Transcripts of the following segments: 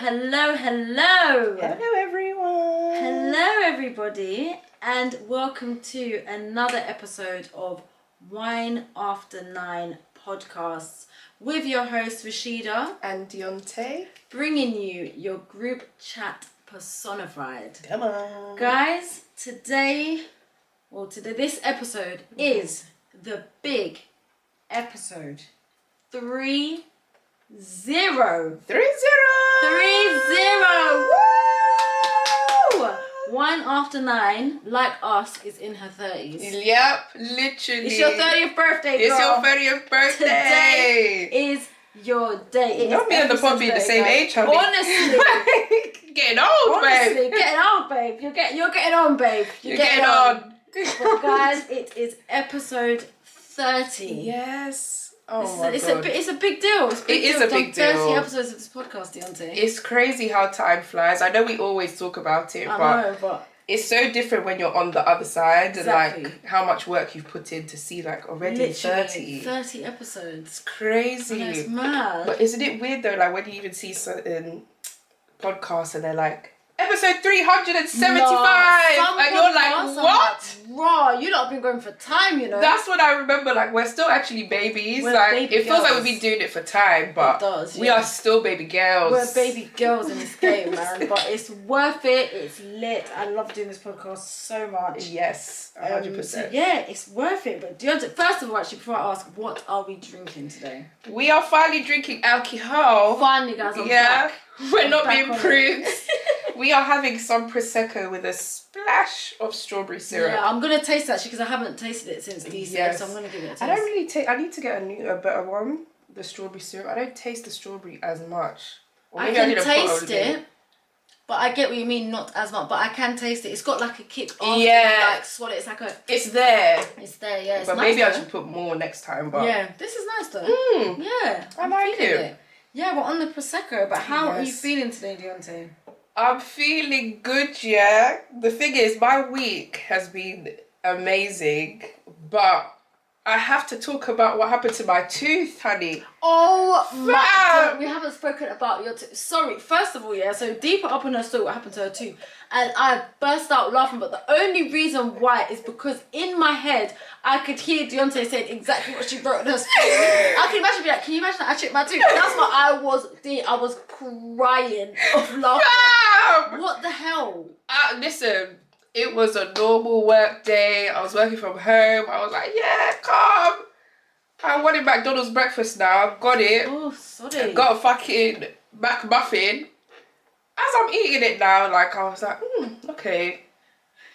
hello. Hello, everyone. Hello, everybody, and welcome to another episode of Wine After 9 podcasts with your host Rashida And Dionté. bringing you your group chat personified. Come on. Guys, today, this episode is the big episode 3-0. 3-0. 3-0. Woo! Wine After 9, like us, is in her 30s. Yep, literally. It's your 30th birthday, girl. It's your 30th birthday. Today is your day. It Not is me and the pod being the same age, honey. Honestly. Getting old, Honestly, babe. getting old, babe. You're getting on, babe. You're getting on. But guys, it is episode 30. Yes. Oh my God. It's a big deal. It is a big deal. 30 episodes of this podcast, Dionté. It's crazy how time flies. I know we always talk about it, but it's so different when you're on the other side. Exactly. And like how much work you've put in to see like already literally 30. 30 episodes. It's crazy. And it's mad. But isn't it weird though, like when you even see certain podcasts and they're like, episode 375, and you're like, what? Raw, you lot have been going for time, you know. That's what I remember. Like we're still actually babies. We're like baby it feels like girls. we've been doing it for time, but It does, we yeah. are still baby girls. We're baby girls in this game, man. But it's worth it. It's lit. I love doing this podcast so much. Yes, 100%. So yeah, it's worth it. But Dionté, first of all, actually, before I ask, what are we drinking today? We are finally drinking alcohol. Finally, guys, I'm back. We're not back being on prudes. We are having some prosecco with a splash of strawberry syrup. Yeah, I'm gonna taste it actually because I haven't tasted it since DC, Yes. so I'm gonna give it a taste. I don't really taste. I need to get a better one. The strawberry syrup. I don't taste the strawberry as much. Or I maybe can need to put taste a little it, but I get what you mean, not as much. But I can taste it. It's got like a kick after Yeah. you, like swallow. It's like a. It's there. It's there, yeah. It's But nice maybe I though. should put more next time. But Yeah, this is nice though. Yeah, I like feeling it. Yeah, we're on the prosecco. But how are you Yes. feeling today, Dionté? I'm feeling good, yeah. The thing is, my week has been amazing, but I have to talk about what happened to my tooth, honey. Oh my Fam. God, we haven't spoken about your tooth. Sorry, first of all, yeah, so Dee put up on her story what happened to her tooth. And I burst out laughing, but the only reason why is because in my head, I could hear Dionté saying exactly what she wrote in her story. I can imagine be like, can you imagine that I chipped my tooth? That's what I was crying of laughter. Fam! What the hell? Listen, it was a normal work day. I was working from home. I was like, yeah, calm. I wanted McDonald's breakfast now. I've got it. Oh, sorry. I got a fucking McMuffin. As I'm eating it now, like, I was like, okay.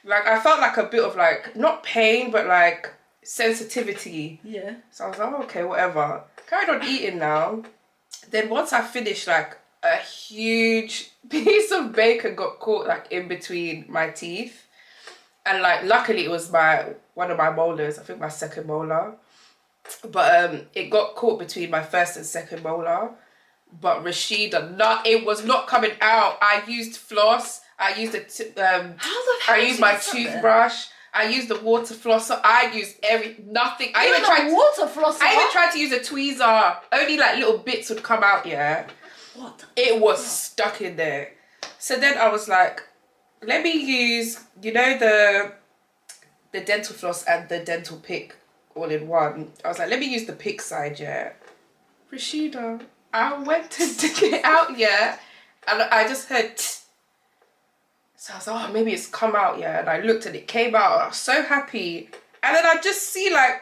Like, I felt like a bit of, like, not pain, but, like, sensitivity. Yeah. So I was like, oh, okay, whatever. Carried on eating now. Then once I finished, like, a huge piece of bacon got caught, like, in between my teeth. And, like, luckily it was one of my molars. I think my second molar. But it got caught between my first and second molar. But Rashida, it was not coming out. I used floss. I used I used my toothbrush. I used the water flosser. I used nothing. I even tried to use a tweezer. Only like little bits would come out. Yeah. What? It was stuck in there. So then I was like, let me use, the dental floss and the dental pick all in one. I was like, let me use the pick side. Yeah. Rashida, I went to dig it out, yeah, and I just heard so I was like, oh, maybe it's come out, yeah, and I looked and it came out, and I was so happy, and then I just see like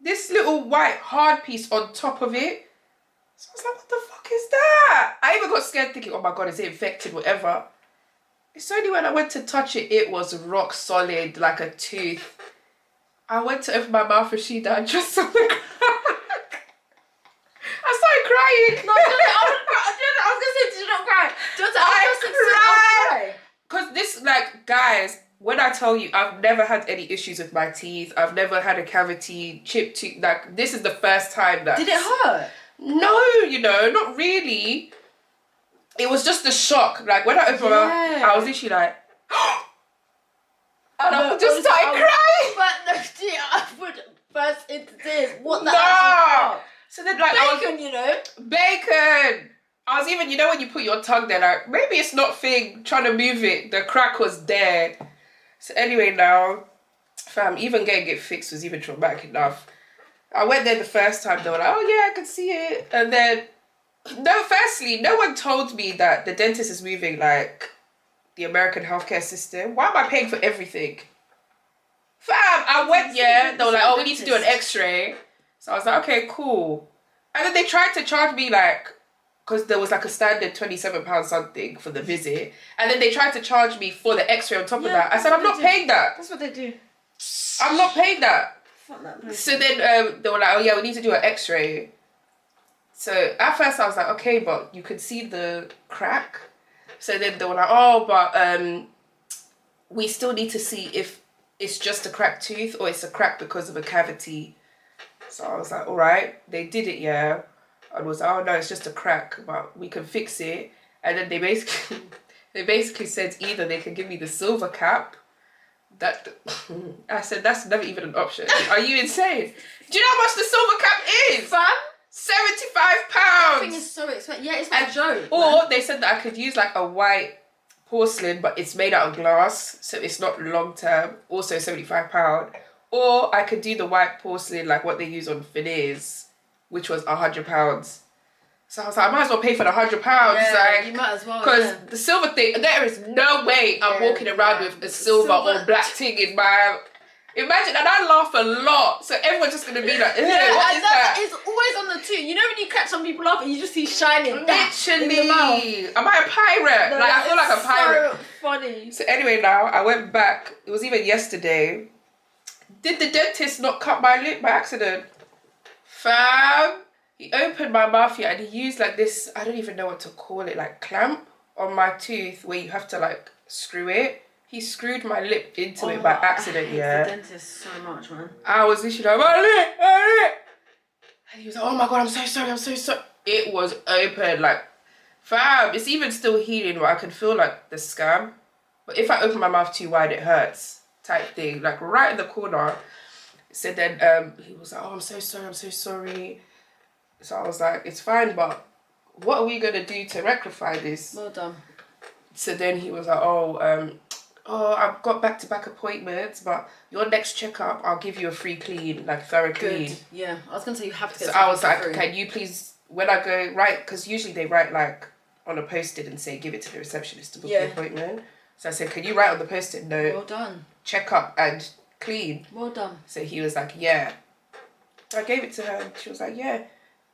this little white hard piece on top of it, so I was like, what the fuck is that? I even got scared thinking, oh my God, is it infected, whatever. It's only when I went to touch it, it was rock solid, like a tooth. I went to open my mouth, Rashida, and just saw the crack. I started crying. No, I was gonna say, did you not cry? I cried. Because this, like, guys, when I tell you, I've never had any issues with my teeth. I've never had a cavity, chipped tooth. Like, this is the first time that... Did it hurt? No, not really. It was just the shock. Like, when I opened my mouth, I was literally like... and I just started crying. But no, dear, I would burst into tears. What the actual fuck? So then, like, Bacon, bacon. I was even, you know, when you put your tongue there, like, maybe it's not thing, trying to move it. The crack was there. So anyway, now, fam, even getting it fixed was even traumatic enough. I went there the first time, they were like, oh yeah, I can see it. And then, firstly, no one told me that the dentist is moving, like, the American healthcare system. Why am I paying for everything? Fam, I went, they were like, oh, we need to do an x-ray. So I was like, okay, cool. And then they tried to charge me, like, because there was like a standard £27 something for the visit. And then they tried to charge me for the x-ray on top of that. I said, I'm not paying that. That's what they do. I'm not paying that. Fuck that place. So then they were like, oh yeah, we need to do an x-ray. So at first I was like, okay, but you could see the crack. So then they were like, oh, but we still need to see if it's just a cracked tooth or it's a crack because of a cavity. So I was like, all right. They did it, yeah. I was like, oh no, it's just a crack, but we can fix it. And then they basically said either they can give me the silver cap. That I said, that's never even an option. Are you insane? Do you know how much the silver cap is? Fam? £75. That thing is so expensive. Yeah, it's not a joke. Or they said that I could use like a white porcelain, but it's made out of glass, so it's not long term. Also £75. Or I could do the white porcelain like what they use on veneers, which was £100. So I was like, I might as well pay for the £100. Yeah, like, you might as well. because the silver thing, there is no way I'm walking around with a silver or black thing in my. Imagine, and I laugh a lot, so everyone's just gonna be like, what is that? It's always on the tooth. You know when you catch some people up and you just see shining. Literally, in the mouth. am I a pirate? No, like I feel like a pirate. So funny. So anyway, now I went back. It was even yesterday. Did the dentist not cut my lip by accident? Fam, he opened my mouth here and he used like this. I don't even know what to call it, like clamp on my tooth where you have to like screw it. He screwed my lip into it by accident, I hate the dentist so much, man. I was literally like, my lip. And he was like, oh my God, I'm so sorry. It was open, like, fam, it's even still healing, but I can feel like the scab. But if I open my mouth too wide, it hurts, type thing, like right in the corner. So then he was like, oh, I'm so sorry. So I was like, it's fine, but what are we going to do to rectify this? Well done. So then he was like, I've got back-to-back appointments, but your next checkup, I'll give you a free clean, like thorough clean. Good. Yeah, I was going to say you have to get. So I was like, can you please, when I go, write, because usually they write like on a post-it and say, give it to the receptionist to book the appointment. So I said, can you write on the post-it note, well done, checkup and clean? Well done. So he was like, yeah. So I gave it to her and she was like, yeah.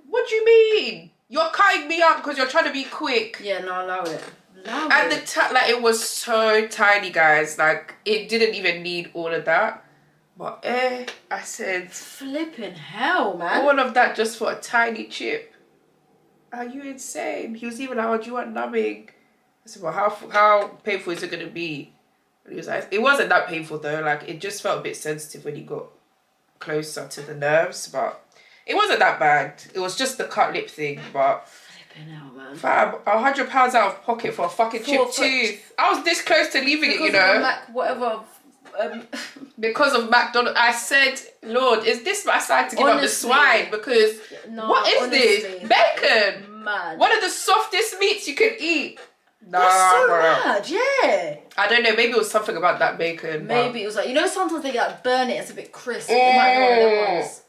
What do you mean? You're cutting me up because you're trying to be quick. Yeah, no, allow it. And like it was so tiny, guys. Like it didn't even need all of that. But I said, flipping hell, man. All of that just for a tiny chip. Are you insane? He was even like, oh, do you want numbing? I said, well, how painful is it gonna be? And he was like, it wasn't that painful though. Like it just felt a bit sensitive when he got closer to the nerves, but it wasn't that bad. It was just the cut lip thing, but. Hell, man. Fam, £100 out of pocket for a fucking chipped tooth. I was this close to leaving it, you know. Because of McDonald's. I said, Lord, is this my sign to give up the swine? Because what is this? Bacon. Mad. One of the softest meats you can eat. Nah, that's so mad, yeah. I don't know, maybe it was something about that bacon. Maybe it was like, you know, sometimes they like burn it, it's a bit crisp. It might be one of them ones.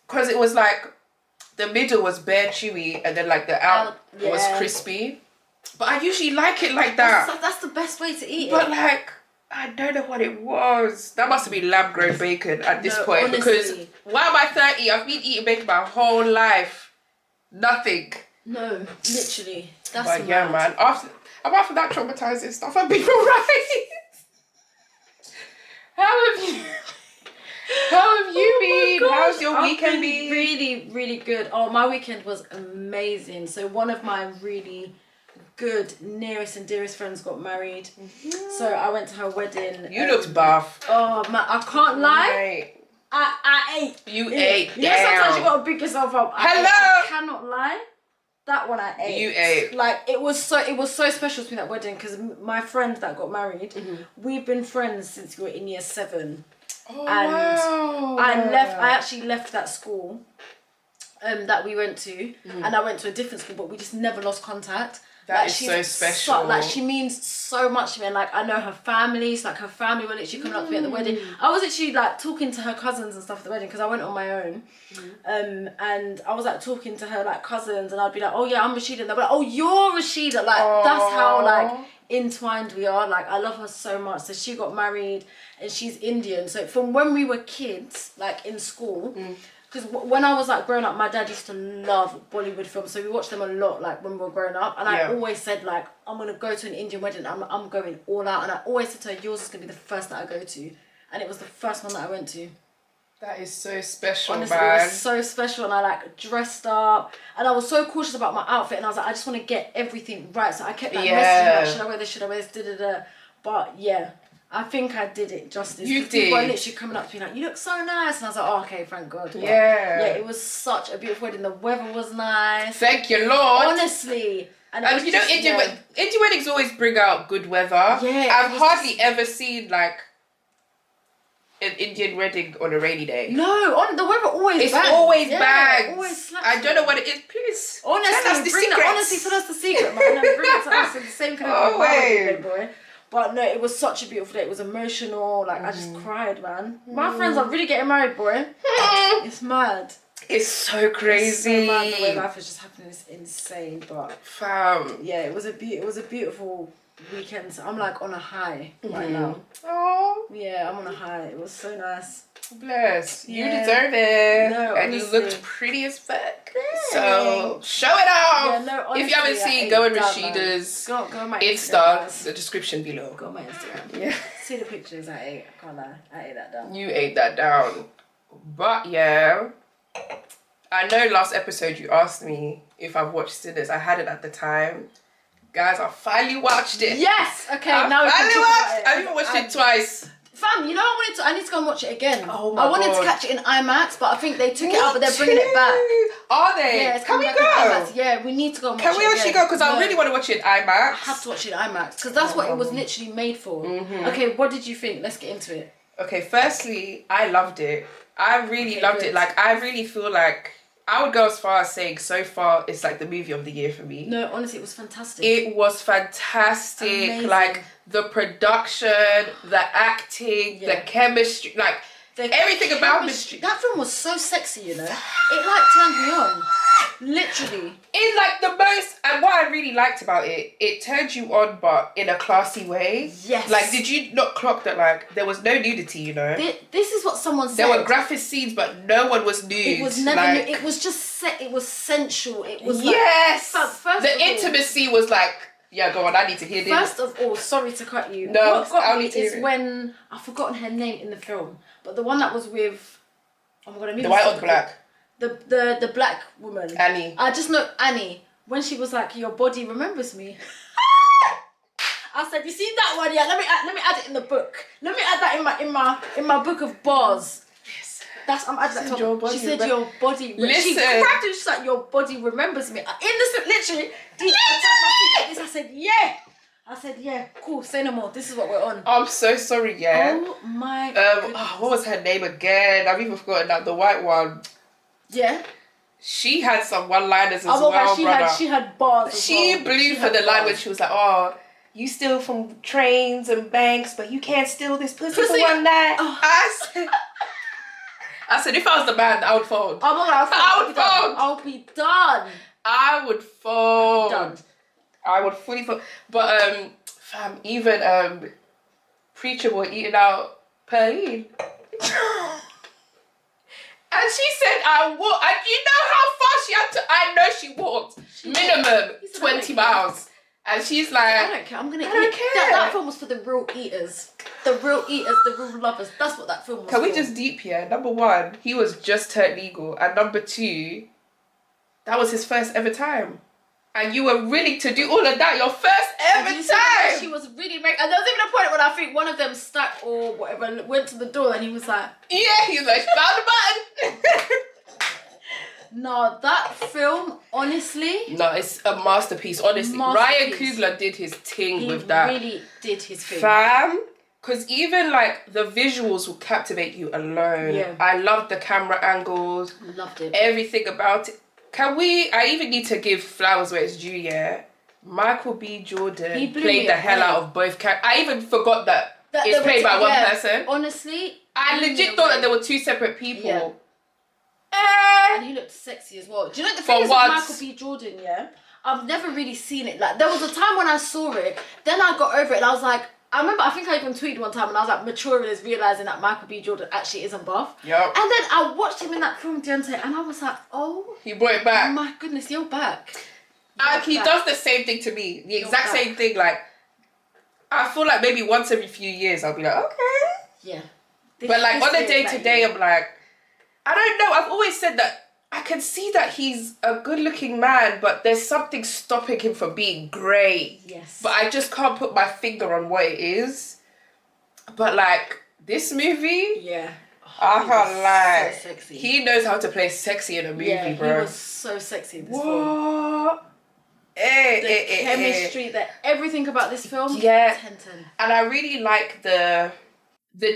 Because it was like, the middle was bare chewy and then like the out was crispy. But I usually like it like that. That's the best way to eat it. But like, I don't know what it was. That must have been lab grown bacon at this point. Honestly. Because why am I 30? I've been eating bacon my whole life. Nothing. No, literally. That's but yeah, man. Apart from that traumatizing stuff, I've been alright. How have you been? How's your weekend been? Really, really good. Oh, my weekend was amazing. So one of my really good nearest and dearest friends got married. So I went to her wedding. You looked buff. Oh man, I can't lie. I ate. You ate. You know, sometimes you gotta pick yourself up. I cannot lie. That one I ate. You ate. Like it was so special to me, that wedding, because my friend that got married, we've been friends since we were in year 7. Oh, and wow. I actually left that school that we went to, and I went to a different school, but we just never lost contact. That is so special. Like, she means so much to me, and like I know her families. Like her family were literally coming up to me at the wedding. I was actually like talking to her cousins and stuff at the wedding because I went on my own, and I was like talking to her like cousins, and I'd be like, oh yeah, I'm Rashida, and they'll be like, oh you're Rashida. Like that's how like entwined we are. Like I love her so much. So she got married, and she's Indian. So from when we were kids, like in school. Because when I was like growing up, my dad used to love Bollywood films, so we watched them a lot like when we were growing up. And I always said like, I'm gonna go to an Indian wedding. I'm going all out. And I always said to her, yours is gonna be the first that I go to, and it was the first one that I went to. That is so special, honestly, man. It was so special, and I like dressed up, and I was so cautious about my outfit, and I was like, I just want to get everything right. So I kept like messaging like, should I wear this? Should I wear this? But yeah. I think I did it justice. You did. People are literally coming up to me like, you look so nice. And I was like, oh, okay, thank God. But yeah, it was such a beautiful wedding. The weather was nice. Thank you, Lord. Honestly. And you know, Indian weddings always bring out good weather. Yeah. I've hardly ever seen like an Indian wedding on a rainy day. No, the weather always It's bangs. always yeah, bangs. Always slaps. I don't know what it is. Please, honestly, tell us the secret. Honestly, tell us the secret, man. No, bring it to us. It's the same kind of wedding, boy. But no, it was such a beautiful day. It was emotional. Like, I just cried, man. My friends are really getting married, boy. It's mad. It's so crazy. It's so mad. The way life is just happening is insane. But fam, yeah, it was a beautiful weekend. So I'm like on a high right now. Oh, yeah, I'm on a high. It was so nice. Bless. Yeah. You deserve it. No, and honestly. You looked pretty as fuck. So show it off. Yeah, no, honestly, if you haven't seen, go on Rashida's go on my Insta, the description below. Go on my Instagram. Yeah. See the pictures I ate. I can't lie. I ate that down. You ate that down. But yeah, I know last episode you asked me if I've watched Sinners. I hadn't at the time. Guys, I finally watched it. Yes. Okay. I now we can talk about it. I've even watched it twice. Fam, you know I need to go and watch it again. Oh my I wanted God. to catch it in IMAX, but I think they took it out, but they're bringing it back. Are they? Yeah, it's Can we coming back in go? IMAX. Yeah, we need to go and watch it. Can we actually go? Because I really want to watch it in IMAX. I have to watch it in IMAX because that's what it was literally made for. Okay, what did you think? Let's get into it. Okay, firstly, I loved it. I really loved it. Like, I really feel like I would go as far as saying so far it's like the movie of the year for me. No, honestly, it was fantastic. It was fantastic. Amazing. Like the production, the acting, the chemistry, like everything about it. That film was so sexy, you know. It like turned me on. Literally. In like the most, and what I really liked about it, it turned you on, but in a classy way. Yes. Like, did you not clock that? Like, there was no nudity, you know. This is what someone said. There were graphic scenes, but no one was nude. It was never nude. It was just it was sensual. It was yes. Like, first the intimacy was like, yeah, go on. I need to hear this. First of all, sorry to cut you. No, what got me need to hear is it. when I've forgotten her name in the film, but the one that was with, oh my God, I mean the white or the black. The black woman. Annie. I just know Annie. When she was like, your body remembers me. I said, you see that one? Yeah, let me add it in the book. Let me add that in my book of bars. Yes. I'm adding that to her. She said your body. Listen. She grabbed it. She's like, your body remembers me. In this, literally, I tapped my feet like this. I said, yeah. I said, yeah, cool. Say no more. This is what we're on. I'm so sorry. Yeah. Oh my goodness. What was her name again? I've even forgotten that. The white one. Yeah. She had some one-liners as well, God, she had bars. She blew for the line when she was like, "Oh, you steal from trains and banks, but you can't steal this pussy for one night." Oh. I said, if I was the man, I would fold. Oh my God, I would fold. I'll be done. I would fold. Done. I would fully fold. But fam, even Preacher Boy eating out Pearline. And she said, I walk. And you know how far she had to. I know she walked minimum 20 miles. And she's like, I don't care. I'm gonna eat. That film was for the real eaters, the real lovers. That's what that film was. Can we just deep here? Number one, he was just turned legal, and number two, that was his first ever time. And you were willing to do all of that your first ever time. She was really and there was even a point when I think one of them stuck or whatever went to the door and he was like, yeah, he was like, found the button. No, that film, honestly. No, it's a masterpiece, honestly. Ryan Coogler did his thing with that. He really did his thing. Fam, Because even like the visuals will captivate you alone. Yeah. I loved the camera angles. Loved it. Everything about it. I even need to give flowers where it's due, yeah. Michael B. Jordan played the hell out of both characters. I even forgot that it's played by one person. Honestly, I legit thought that there were two separate people. Yeah. And he looked sexy as well. Do you know the thing is with Michael B. Jordan, yeah? I've never really seen it. Like, there was a time when I saw it, then I got over it and I was like, I think I even tweeted one time and I was like, maturing is realising that Michael B. Jordan actually isn't buff. Yep. And then I watched him in that film, Dionté, and I was like, oh. He brought it back. My goodness, you're back. He does the same thing to me. The exact same thing. Like, I feel like maybe once every few years I'll be like, okay. Yeah. But like on a day-to-day, I'm like, I don't know. I've always said that I can see that he's a good-looking man, but there's something stopping him from being great. Yes. But I just can't put my finger on what it is. But like this movie, yeah, I can't lie. So sexy. He knows how to play sexy in a movie, bro. He was so sexy in this film. What? The chemistry, everything about this film. Yeah. 10-10. And I really like the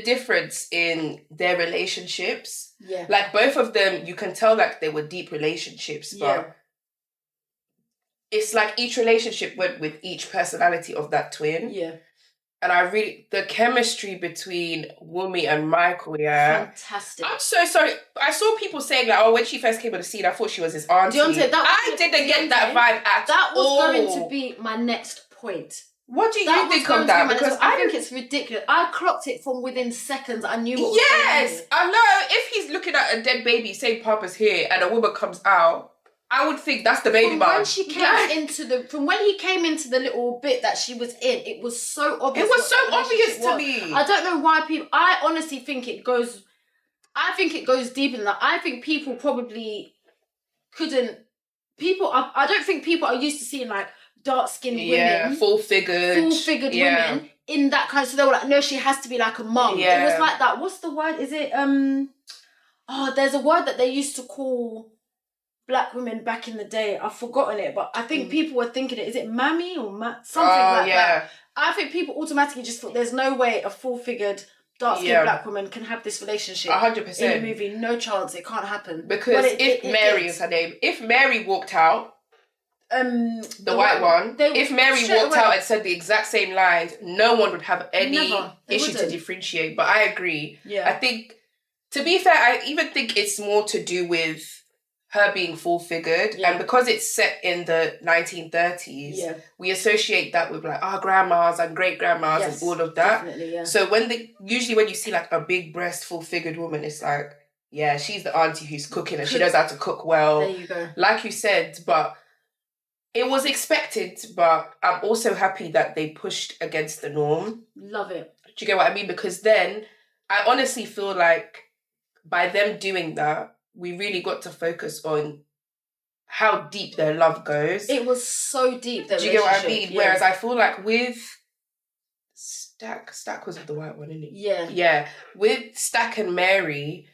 difference in their relationships. Yeah. Like both of them, you can tell like they were deep relationships, but it's like each relationship went with each personality of that twin. Yeah. And the chemistry between Wumi and Michael, yeah. Fantastic. I'm so sorry. I saw people saying like, oh, when she first came on the scene, I thought she was his auntie. Dionté, I didn't get that vibe at all. That was going to be my next point. What do you think of that? Because I think it's ridiculous. I clocked it from within seconds. I knew what was Yes, I know. If he's looking at a dead baby, same Papa's here, and a woman comes out, I would think that's the baby mom. From when he came into the little bit that she was in, it was so obvious. It was so obvious to me. I don't know why people. I honestly think it goes. I think it goes deeper than that. I think people probably couldn't. I don't think people are used to seeing like dark-skinned women, full-figured women in that kind. So they were like, no, she has to be like a mum. Yeah. It was like that. What's the word? Is it there's a word that they used to call black women back in the day. I've forgotten it, but I think people were thinking it. Is it mammy or something like that? I think people automatically just thought there's no way a full-figured dark-skinned black woman can have this relationship 100% in a movie. No chance. It can't happen. Because if Mary is her name, if Mary walked out, the white one, if Mary walked out and said the exact same lines, no one would have any issue to differentiate. But I agree. Yeah. I think, to be fair, I even think it's more to do with her being full-figured, and because it's set in the 1930s, we associate that with like our grandmas and great-grandmas and all of that. Definitely, yeah. So usually when you see like a big breast, full-figured woman, it's like, yeah, she's the auntie who's cooking and she knows how to cook well. There you go. Like you said, but it was expected, but I'm also happy that they pushed against the norm. Love it. Do you get what I mean? Because then I honestly feel like by them doing that, we really got to focus on how deep their love goes. It was so deep. Do you get what I mean? Yeah. Whereas I feel like with Stack was the white one, isn't it? Yeah. Yeah. With Stack and Mary,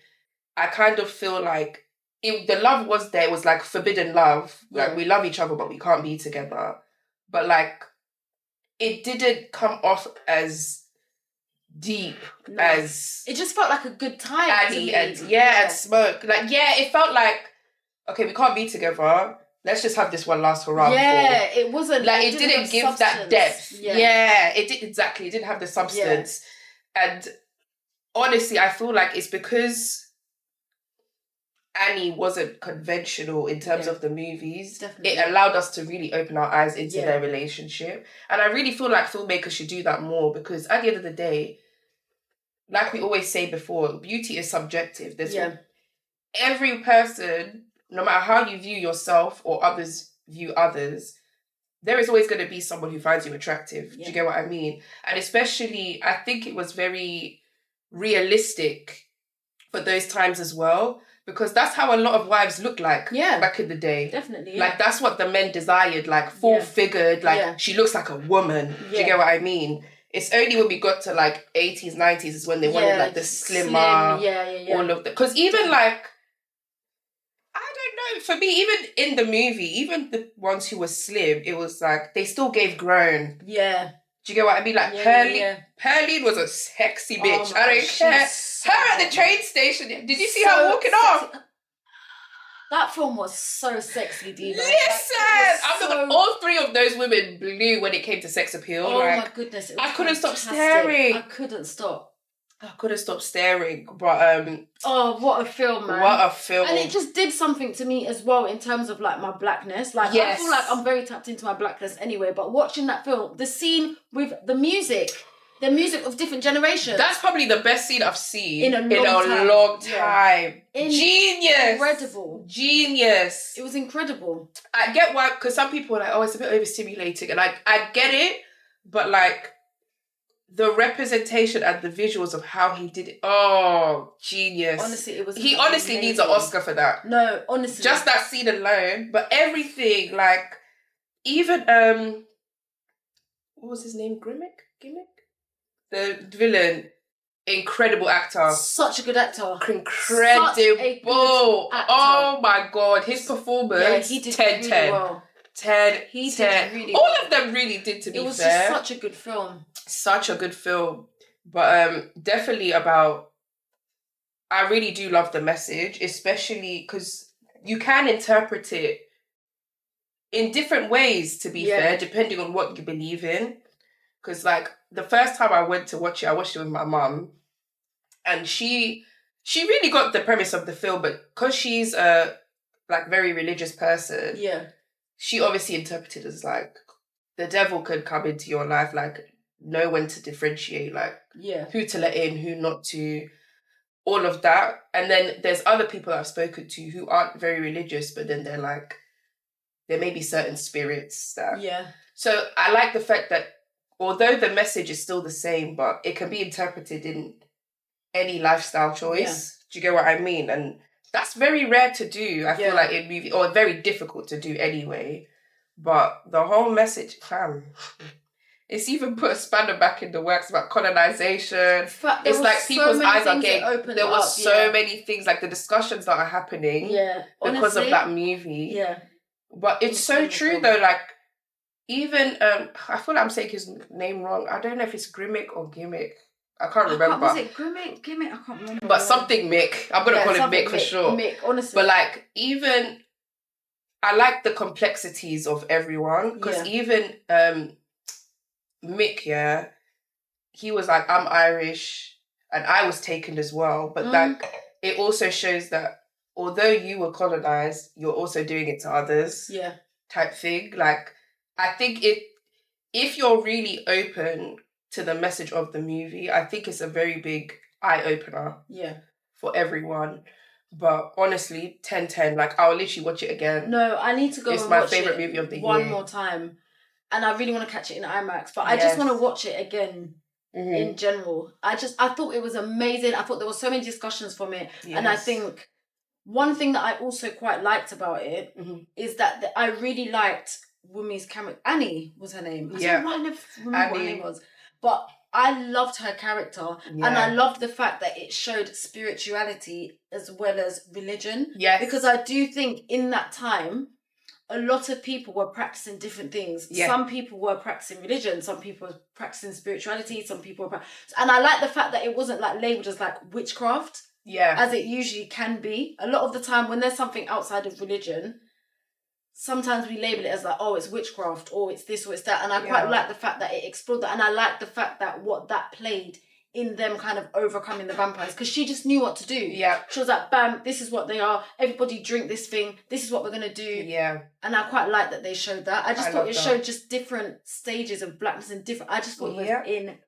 I kind of feel like the love was there. It was like forbidden love. Like we love each other, but we can't be together. But like, it didn't come off as deep as it just felt like a good time. Annie and Smoke. Like, it felt like, okay, we can't be together. Let's just have this one last hurrah. Yeah, it wasn't like it didn't give substance. That depth. Yeah, it did exactly. It didn't have the substance. And honestly, I feel like it's because Annie wasn't conventional in terms of the movies. Definitely. It allowed us to really open our eyes into their relationship. And I really feel like filmmakers should do that more, because at the end of the day, like we always say before, beauty is subjective. There's every person, no matter how you view yourself or others view others, there is always going to be someone who finds you attractive. Do you get what I mean? And especially, I think it was very realistic for those times as well, because that's how a lot of wives looked like back in the day. Definitely. Like, that's what the men desired, like full-figured, like she looks like a woman. Do you get what I mean? It's only when we got to like 80s, 90s is when they wanted like the slimmer, all of that. Because even like, I don't know, for me, even in the movie, even the ones who were slim, it was like, they still gave grown. Yeah. Do you get what I mean? Like Pearline was a sexy bitch. I don't care. Her at the train station. Did you see her walking off? That film was so sexy, Diva. Listen, all three of those women blew when it came to sex appeal. Oh my goodness, I couldn't stop staring. I couldn't stop staring. But oh, what a film, man! What a film! And it just did something to me as well in terms of like my blackness. Like I feel like I'm very tapped into my blackness anyway. But watching that film, the scene with the music of different generations. That's probably the best scene I've seen in a long time. Yeah. Genius. Incredible. Genius. It was incredible. I get why, because some people are like, oh, it's a bit overstimulating. And I get it, but like the representation and the visuals of how he did it. Oh, genius. Honestly, it was He honestly needs an Oscar for that. No, honestly. Just that scene alone. But everything, like, even, what was his name? Gimmick? The villain, incredible actor. Such a good actor. Incredible. Oh my God. His performance, he did 10, really 10. well. 10, he 10. Did really All well. of them really did, to be fair. It was just such a good film. Such a good film. But definitely about, I really do love the message, especially because you can interpret it in different ways, to be fair, depending on what you believe in. Because, like, the first time I went to watch it, I watched it with my mum. And she really got the premise of the film, but because she's a, like, very religious person, she obviously interpreted it as, like, the devil could come into your life, like, know when to differentiate, like, who to let in, who not to, all of that. And then there's other people that I've spoken to who aren't very religious, but then they're, like, there may be certain spirits that... So I like the fact that although the message is still the same, but it can be interpreted in any lifestyle choice. Do you get what I mean? And that's very rare to do, I feel like, in movie, or very difficult to do anyway. But the whole message, it's even put a spanner back in the works about colonization. It's like people's eyes are getting... There was so many things, like the discussions that are happening because of that movie. But it's so true, though, like, even, I feel like I'm saying his name wrong. I don't know if it's Grimmick or Gimmick. I can't remember. Was it Gimmick? I can't remember. But something Mick. I'm going to call him Mick for sure. Mick, honestly. But, like, even... I like the complexities of everyone. Because even Mick, he was like, I'm Irish. And I was taken as well. But, like, it also shows that although you were colonized, you're also doing it to others. Type thing. Like... I think if you're really open to the message of the movie, I think it's a very big eye-opener for everyone. But honestly, 10/10, like, I'll literally watch it again. No, I need to go it's and my watch favourite it movie of the year. one more time. And I really want to catch it in IMAX. But I just want to watch it again in general. I thought it was amazing. I thought there were so many discussions from it. And I think one thing that I also quite liked about it is that I really liked... Wumi's character, Annie was her name. I never remember what her name was. But I loved her character and I loved the fact that it showed spirituality as well as religion. Because I do think in that time, a lot of people were practicing different things. Some people were practicing religion, some people were practicing spirituality, some people were and I like the fact that it wasn't like labelled as like witchcraft. As it usually can be. A lot of the time when there's something outside of religion, sometimes we label it as like, oh, it's witchcraft, or it's this, or it's that. And I quite like the fact that it explored that. And I like the fact that what that played in them kind of overcoming the vampires. Because she just knew what to do. She was like, bam, this is what they are. Everybody drink this thing. This is what we're going to do. And I quite like that they showed that. I just thought it showed just different stages of blackness and different... I just thought it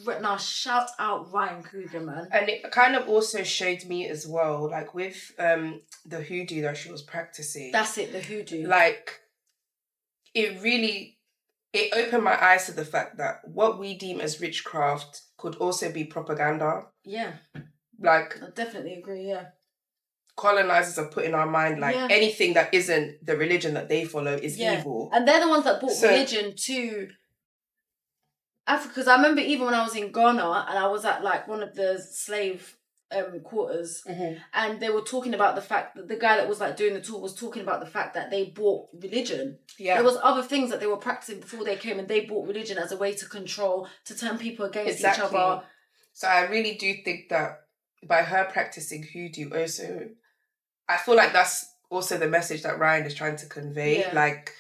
was Now, shout out Ryan Coogler, man. And it kind of also showed me as well, like with the hoodoo that she was practicing. That's it, the hoodoo. Like, it opened my eyes to the fact that what we deem as witchcraft could also be propaganda. Like, I definitely agree, colonizers have put in our mind, like, anything that isn't the religion that they follow is evil. And they're the ones that brought religion to... Africa, because I remember even when I was in Ghana and I was at like one of the slave quarters, Mm-hmm. and they were talking about the fact that the guy that was like doing the tour was talking about the fact that they bought religion. Yeah. There was other things that they were practicing before they came, and they bought religion as a way to control, to turn people against each other. So I really do think that by her practicing hoodoo also, I feel like that's also the message that Ryan is trying to convey. Yeah. Like,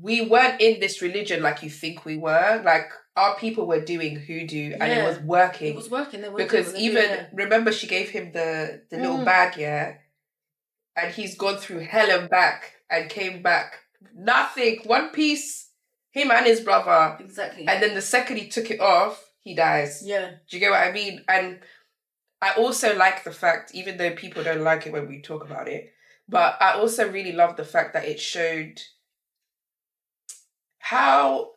we weren't in this religion like you think we were. Like, our people were doing hoodoo and it was working. It was working. Because even, remember she gave him the little bag, yeah? And he's gone through hell and back and came back. Nothing. One piece, him and his brother. Exactly. And then the second he took it off, he dies. Yeah. Do you get what I mean? And I also like the fact, even though people don't like it when we talk about it, but I also really love the fact that it showed how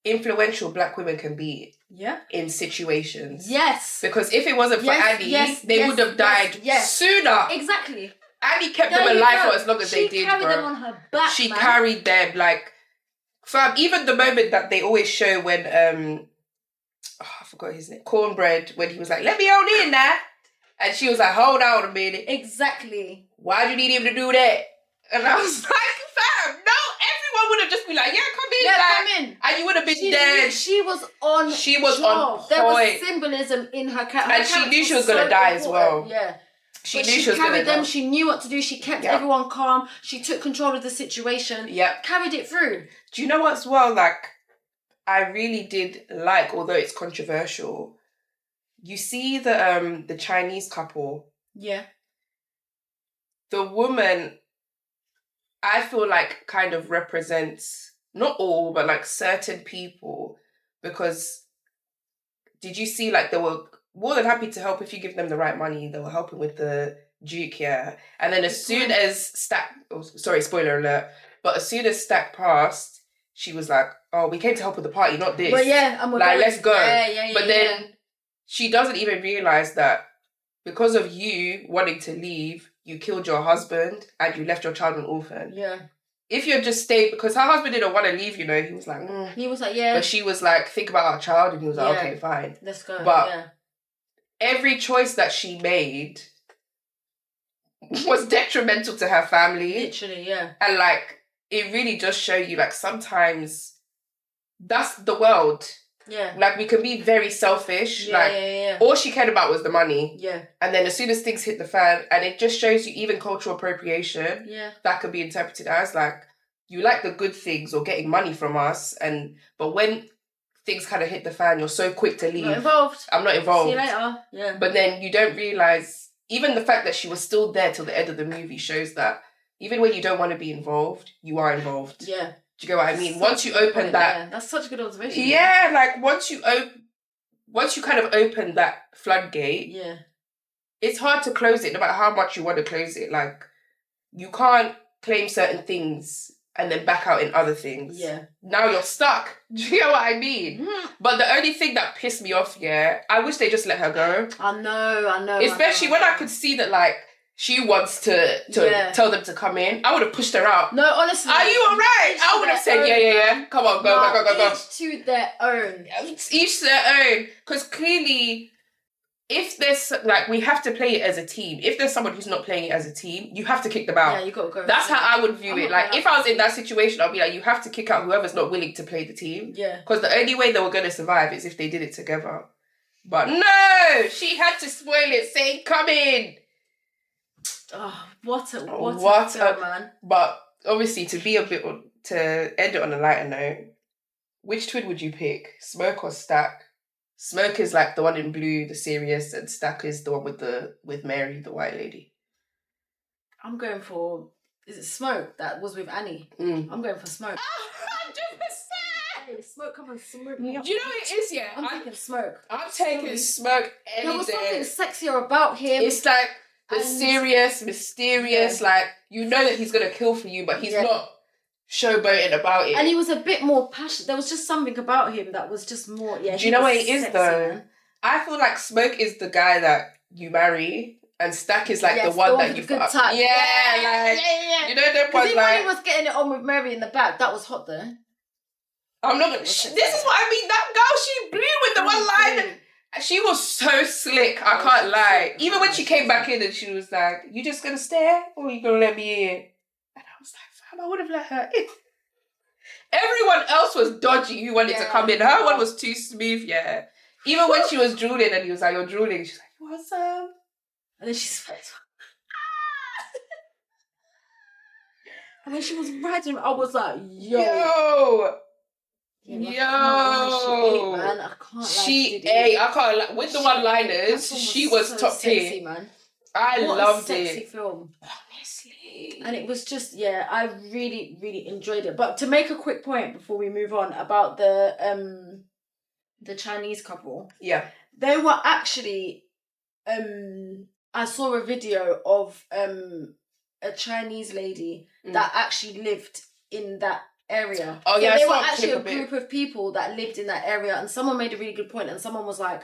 influential Black women can be in situations. Yes. Because if it wasn't for Annie, they would have died sooner. Exactly. Annie kept them alive for as long as they did, She carried them on her back, She carried them, like, fam, even the moment that they always show when, I forgot his name, Cornbread, when he was like, let me on in now. And she was like, hold on a minute. Exactly. Why do you need him to do that? And I was like, fam, no, everyone would have just been like, yeah, come in. Come in. And you would have been dead. She was on point. There was symbolism in her character. And she knew she was going to die as well. Yeah. She knew she was going to die. carried them. She knew what to do. She kept everyone calm. She took control of the situation. Yep. Carried it through. Do you know what's well, like, I really did like, although it's controversial, you see the Chinese couple. Yeah. The woman, I feel like, kind of represents, not all, but like certain people, because did you see, like, they were more than happy to help if you give them the right money. They were helping with the Duke, yeah. And then as soon as Stack, spoiler alert, but as soon as Stack passed, she was like, oh, we came to help with the party, not this. But yeah, and we're like, let's go. Yeah, but then she doesn't even realise that because of you wanting to leave, you killed your husband and you left your child an orphan. Yeah. If you're just staying, because her husband didn't want to leave, you know, he was like, He was like, yeah. But she was like, think about our child, and he was like, okay, fine. Let's go. But every choice that she made was detrimental to her family. Literally, yeah. And like, it really does show you, like, sometimes that's the world. Yeah. Like, we can be very selfish. All she cared about was the money. Yeah. And then as soon as things hit the fan, and it just shows you even cultural appropriation. Yeah. That could be interpreted as, like, you like the good things or getting money from us, but when things kind of hit the fan, you're so quick to leave. Not involved. I'm not involved. See you later. Yeah. But then you don't realise, even the fact that she was still there till the end of the movie shows that even when you don't want to be involved, you are involved. Yeah. Do you get what I mean? Once you open that... Yeah, that's such a good observation. Yeah, like, once you kind of open that floodgate, it's hard to close it, no matter how much you want to close it. Like, you can't claim certain things and then back out in other things. Yeah. Now you're stuck. Do you know what I mean? Mm-hmm. But the only thing that pissed me off, I wish they just let her go. I know. Especially when I could see that, like, she wants to tell them to come in. I would have pushed her out. No, honestly. Are you alright? I would have said, yeah. Come on, go. Each to their own. Each to their own. Because clearly, if there's, like, we have to play it as a team. If there's someone who's not playing it as a team, you have to kick them out. Yeah, you got to go. That's how I would view it. Like, if I was in that situation, I'd be like, you have to kick out whoever's not willing to play the team. Yeah. Because the only way they were going to survive is if they did it together. But no! She had to spoil it, saying, come in! Oh, what a film, man. But obviously, to end it on a lighter note, which twin would you pick? Smoke or Stack? Smoke is like the one in blue, the serious, and Stack is the one with Mary, the white lady. I'm going for... Is it Smoke that was with Annie? I'm going for Smoke. 100%! Hey, Smoke, come on, Smoke. Do you know what it is, yeah? I'm taking Smoke. I'm taking Smoke any day. There was something sexier about him. It's like the serious, mysterious, like, you know that he's going to kill for you, but he's not showboating about it. And he was a bit more passionate. There was just something about him that was just more... Yeah, do you know what it is, sexy, though? man. I feel like Smoke is the guy that you marry, and Stack is like the one that you've got. Type. Yeah. You know, them ones like... when he was getting it on with Mary in the back, that was hot, though. I'm not gonna... this is what I mean. That girl, she blew with the one line. And she was so slick. I can't lie. Even when she came back in and she was like, "You just gonna stare, or you gonna let me in?" And I was like, "Fam, I would have let her in." Everyone else was dodgy who wanted to come in. Her one was too smooth. Yeah. Even when she was drooling and he was like, "You're drooling," she's like, "What's up?" And then she's like, and when she was riding, I was like, yo. Yo. Man, I can't lie. She ate. I can't lie. With the one-liners, she was so top tier. Man. I loved it. Sexy film. Honestly. And it was just, I really, really enjoyed it. But to make a quick point before we move on about the Chinese couple. Yeah. They were actually, I saw a video of a Chinese lady that actually lived in that area. Oh yeah, they were actually a group of people that lived in that area, and someone made a really good point, and someone was like,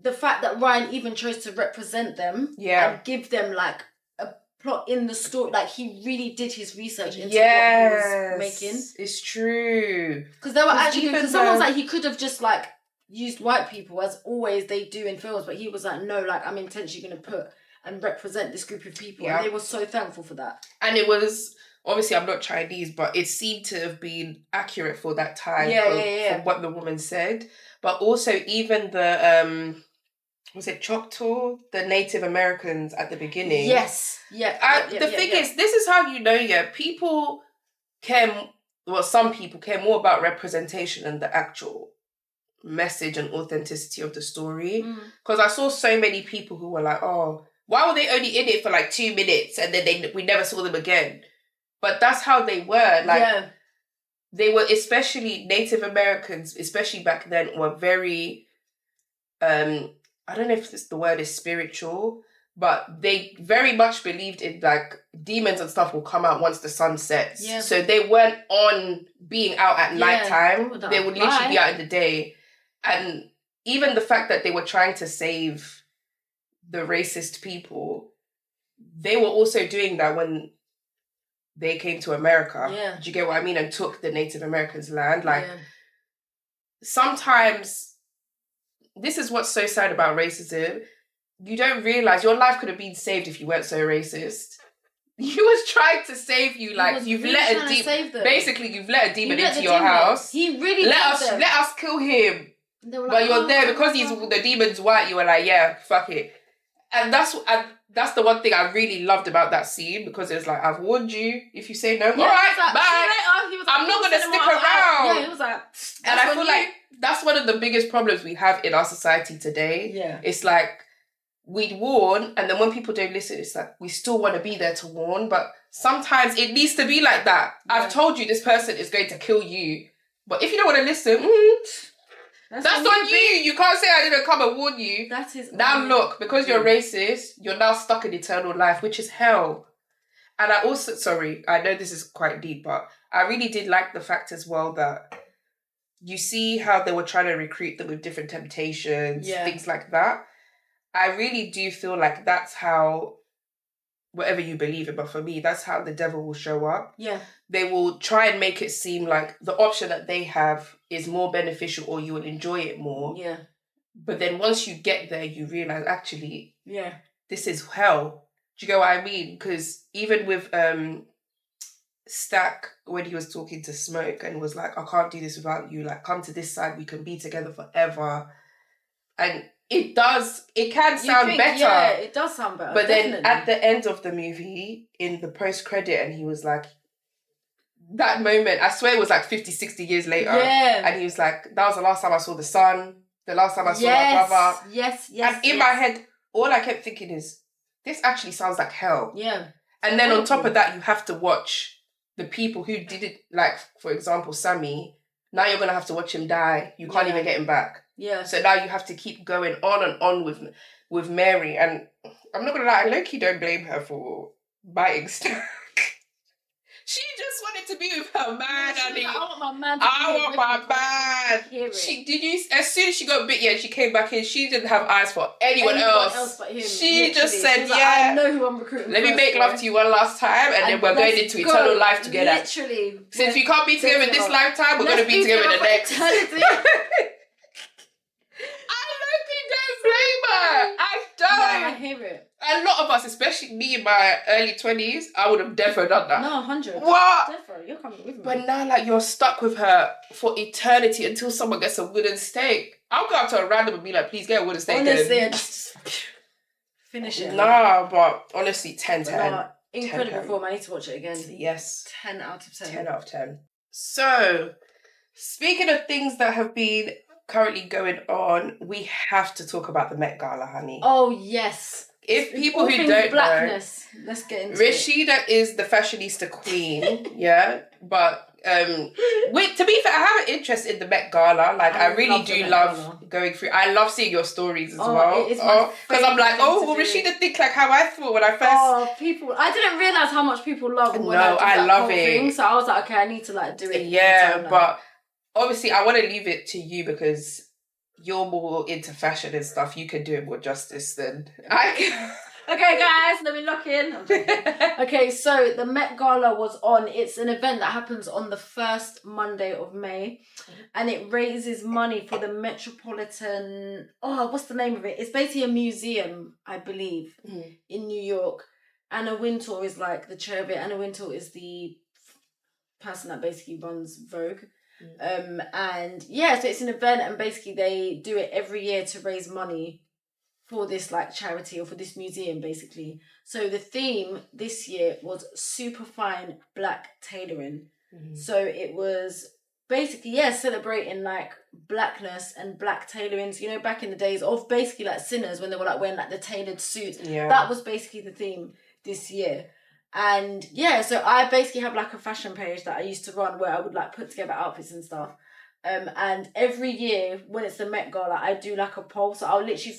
the fact that Ryan even chose to represent them and give them like a plot in the story, like he really did his research into what he was making. It's true. Because they were actually, because someone's like, he could have just like used white people as always they do in films, but he was like, no, like I'm intentionally going to put and represent this group of people, and they were so thankful for that. And it was, obviously I'm not Chinese, but it seemed to have been accurate for that time for what the woman said. But also even the was it Choctaw, the Native Americans at the beginning? Yes. The thing is, this is how you know, people care, well, some people care more about representation than the actual message and authenticity of the story. Because I saw so many people who were like, oh, why were they only in it for like 2 minutes and then we never saw them again? But that's how they were. Like, they were, especially Native Americans, especially back then, were very, I don't know if the word is spiritual, but they very much believed in like demons and stuff will come out once the sun sets. Yeah. So they weren't on being out at nighttime. They would literally be out in the day. And even the fact that they were trying to save the racist people, they were also doing that when they came to America. Yeah. Do you get what I mean? And took the Native Americans' land. Like, sometimes, this is what's so sad about racism. You don't realise your life could have been saved if you weren't so racist. He was trying to save you, like you've really let a demon. Basically, you've let a demon into your house. He really let us kill him. Like, but you're there because the demon's white. You were like, yeah, fuck it. And that's the one thing I really loved about that scene, because it was like, I've warned you. If you say no, all right, like, bye. He was like, I'm not gonna stick around. Yeah, he was like, and I feel like that's one of the biggest problems we have in our society today. Yeah, it's like we'd warn, and then when people don't listen, it's like we still want to be there to warn, but sometimes it needs to be like that. Yeah. I've told you this person is going to kill you, but if you don't want to listen, that's on you. You can't say I didn't come and warn you. That is now look, because you're racist, you're now stuck in eternal life, which is hell. And I also, sorry, I know this is quite deep, but I really did like the fact as well that you see how they were trying to recruit them with different temptations, things like that. I really do feel like that's how, whatever you believe in, but for me, that's how the devil will show up. Yeah. They will try and make it seem like the option that they have is more beneficial, or you will enjoy it more. Yeah. But then once you get there, you realise, actually, this is hell. Do you get what I mean? Because even with Stack, when he was talking to Smoke and was like, I can't do this without you, like, come to this side, we can be together forever. And it can sound better. Yeah, it does sound better. But then at the end of the movie, in the post-credit, and he was like, that moment, I swear it was like 50, 60 years later. Yeah. And he was like, that was the last time I saw the sun, the last time I saw my brother. Yes. And in my head, all I kept thinking is, this actually sounds like hell. Yeah. And then on top of that, you have to watch the people who did it, like, for example, Sammy. Now you're going to have to watch him die. You can't even get him back. Yeah. So now you have to keep going on and on with Mary. And I'm not going to lie, I low-key don't blame her for biting Stack. She just wanted to be with her man, honey. Like, I want my man. As soon as she got bit, she came back in. She didn't have eyes for anyone else but him. She just said, like, I know who I'm recruiting. Let me make love to you one last time, and then we're going into eternal life together. Literally. Since we can't be together in this lifetime, we're going to be together in the next. I us, especially me in my early 20s, I would have never done that. No, 100. What? Defo, you're coming with me. But now, like, you're stuck with her for eternity until someone gets a wooden stake. I'll go up to a random and be like, please get a wooden stake. Honestly, just finish it. Nah, but honestly, 10, 10. Nah, incredible 10. film. I need to watch it again. Yes. 10 out of 10. 10 out of 10. So, speaking of things that have been currently going on, we have to talk about the Met Gala, honey. Oh, yes. If people All who things don't blackness. Let's get into Rashida is the fashionista queen, yeah. But to be fair, I have an interest in the Met Gala. Like I really do love going through. I love seeing your stories as well. Because I'm like, will Rashida think like how I thought when I first? Oh, people! I didn't realize how much people love. No, I love it. Thing, so I was like, okay, I need to like do it. Yeah, but obviously, I want to leave it to you because you're more into fashion and stuff. You can do it more justice than I can. Okay, guys, let me lock in. Okay, so the Met Gala was on. It's an event that happens on the first Monday of May, and it raises money for the Metropolitan. Oh, what's the name of it? It's basically a museum, I believe, in New York. Anna Wintour is like the chair of it. Anna Wintour is the person that basically runs Vogue. And yeah, so it's an event, and basically they do it every year to raise money for this like charity or for this museum basically. So the theme this year was super fine black tailoring. So it was basically celebrating like blackness and black tailorings, you know, back in the days of basically like sinners when they were like wearing like the tailored suits. That was basically the theme this year. And yeah, so I basically have like a fashion page that I used to run where I would like put together outfits and stuff. And every year when it's the Met Gala, I do like a poll. So I'll literally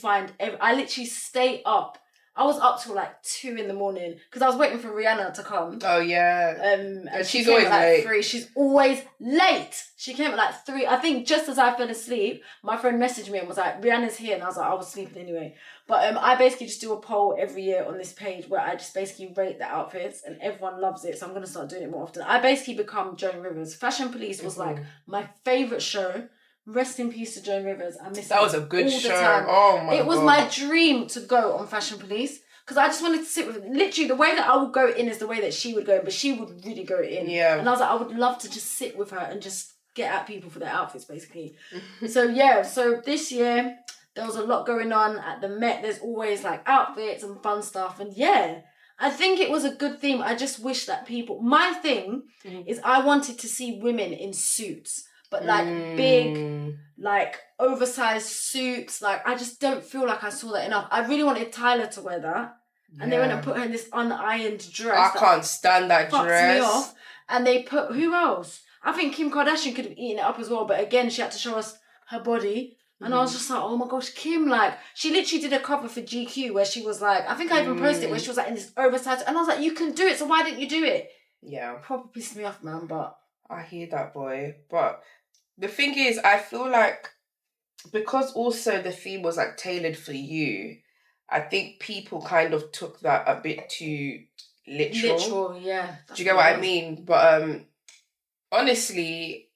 I literally stay up. I was up till like 2 a.m. because I was waiting for Rihanna to come. Oh yeah. And she's always late. 3. She's always late. She came at like 3. I think just as I fell asleep, my friend messaged me and was like, Rihanna's here. And I was like, I was sleeping anyway. But I basically just do a poll every year on this page where I just basically rate the outfits and everyone loves it. So I'm going to start doing it more often. I basically become Joan Rivers. Fashion Police was like my favourite show. Rest in peace to Joan Rivers. I miss that was a good show. Oh my god. It was my dream to go on Fashion Police. Because I just wanted to sit with literally the way that I would go in is the way that she would go, but she would really go in. Yeah. And I was like, I would love to just sit with her and just get at people for their outfits, basically. So this year there was a lot going on at the Met. There's always like outfits and fun stuff, and I think it was a good theme. I just wish that my thing is I wanted to see women in suits. But like big, like oversized suits, like I just don't feel like I saw that enough. I really wanted Tyler to wear that, and they went and put her in this unironed dress. I can't stand that dress. Me off. And they put who else? I think Kim Kardashian could have eaten it up as well, but again, she had to show us her body, and I was just like, oh my gosh, Kim! Like she literally did a cover for GQ where she was like, I think I even posted it where she was like in this oversized, and I was like, you can do it, so why didn't you do it? Yeah, probably pissed me off, man. But I hear that, boy, but. The thing is, I feel like because also the theme was like tailored for you, I think people kind of took that a bit too literal. Yeah. Do you get what I mean? But honestly,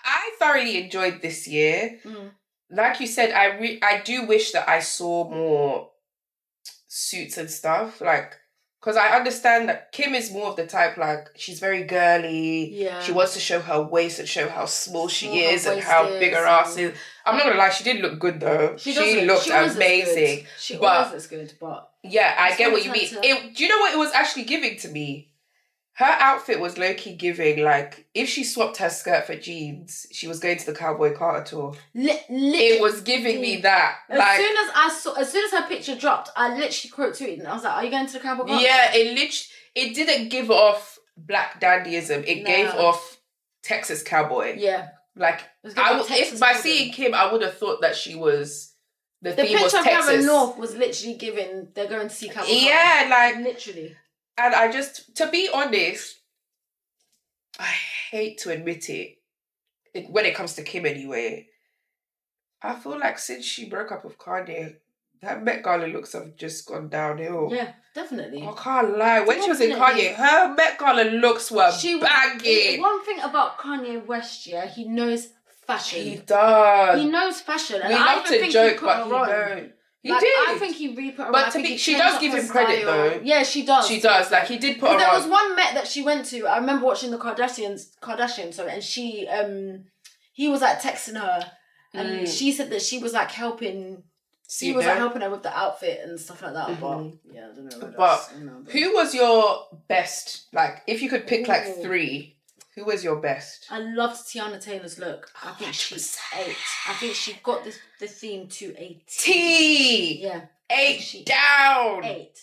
I thoroughly enjoyed this year. Like you said, I do wish that I saw more suits and stuff. Like, because I understand that Kim is more of the type, like, she's very girly. Yeah. She wants to show her waist and show how small she is and how big her ass is. I'm not going to lie, she did look good, though. She looked amazing. She always looks good, but... Yeah, I get what you mean. Do you know what it was actually giving to me? Her outfit was low-key giving, like, if she swapped her skirt for jeans, she was going to the Cowboy Carter tour. It was giving me that. As soon as her picture dropped, I literally quote tweeted and I was like, are you going to the Cowboy Carter? Yeah, it didn't give off black dandyism. It gave off Texas Cowboy. Yeah. Like, if by seeing Kim, I would have thought that she was... The theme was Texas. The picture of her North was literally giving, they're going to see Cowboy Carter. Yeah, like... Literally. And I just, to be honest, I hate to admit it, when it comes to Kim anyway, I feel like since she broke up with Kanye, that Met Gala looks have just gone downhill. Yeah, definitely. I can't lie. When she was in Kanye, her Met Gala looks were banging. One thing about Kanye West, he knows fashion. He does. He knows fashion. And we love to joke, but he don't. He did. I think he really put her But on. to be, she does give him credit though. Yeah, she does. She does. Like, he did put her there on. was one Met that she went to. I remember watching the Kardashians, sorry, and she he was like texting her, and she said that she was like helping. He was like helping her with the outfit and stuff like that. But yeah, I don't know. But who was your best? Like, if you could pick like 3, who was your best? I loved Tiana Taylor's look. I think she ate. I think she got the theme to a T. Yeah. 8 down. 8.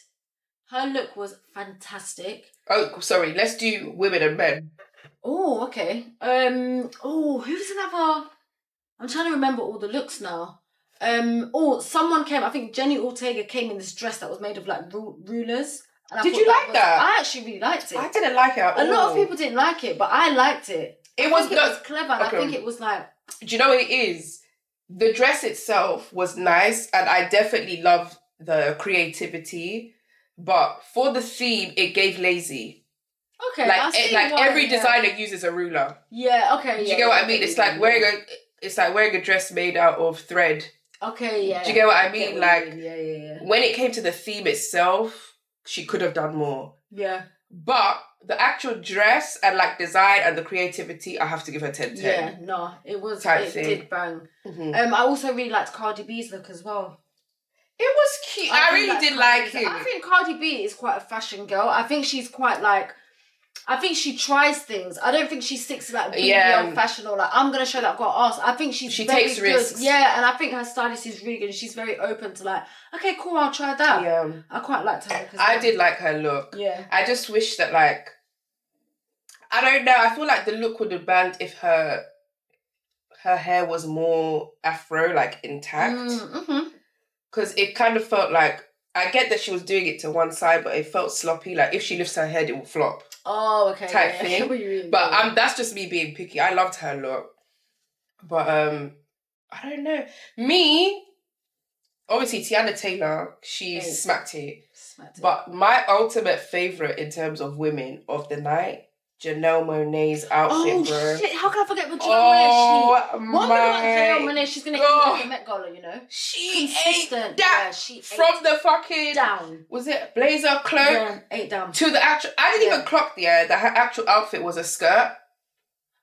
Her look was fantastic. Oh, sorry. Let's do women and men. Oh, okay. Who's another? I'm trying to remember all the looks now. Someone came. I think Jenny Ortega came in this dress that was made of like rulers. And Did you like that? I actually really liked it. I didn't like it at all. A lot of people didn't like it, but I liked it. It was clever. And I think it was like. Do you know what it is? The dress itself was nice, and I definitely love the creativity. But for the theme, it gave lazy. Okay, like every designer uses a ruler. Yeah. Okay. Do you get what I mean? It's like wearing a dress made out of thread. Okay. Yeah. Do you get what I mean? Like, yeah. When it came to the theme itself, she could have done more. Yeah. But the actual dress and like design and the creativity, I have to give her 10/10. Yeah, no, it was it did bang. I also really liked Cardi B's look as well. It was cute. I really did like it. I think Cardi B is quite a fashion girl. I think she's quite like. I think she tries things. I don't think she sticks to like being on fashion or like I'm gonna show that I've got ass. I think she takes risks. Yeah, and I think her stylist is really good. She's very open to like, okay, cool, I'll try that. Yeah, I quite liked her look as well. I did like her look. Yeah, I just wish that like, I don't know. I feel like the look would have banged if her hair was more afro, like intact. Because it kind of felt like, I get that she was doing it to one side, but it felt sloppy. Like if she lifts her head, it will flop. Oh, okay. Type thing. But that's just me being picky. I loved her look. But I don't know. Me, obviously Tiana Taylor, she smacked it. But my ultimate favourite in terms of women of the night, Janelle Monáe's outfit, bro. Shit, how can I forget what Janelle Monáe? What about Janelle Monáe? She's gonna eat at the Met Gala, you know. She ate that from the fucking down. Was it blazer cloak? Yeah, 8 down. To the actual. I didn't even clock that her actual outfit was a skirt.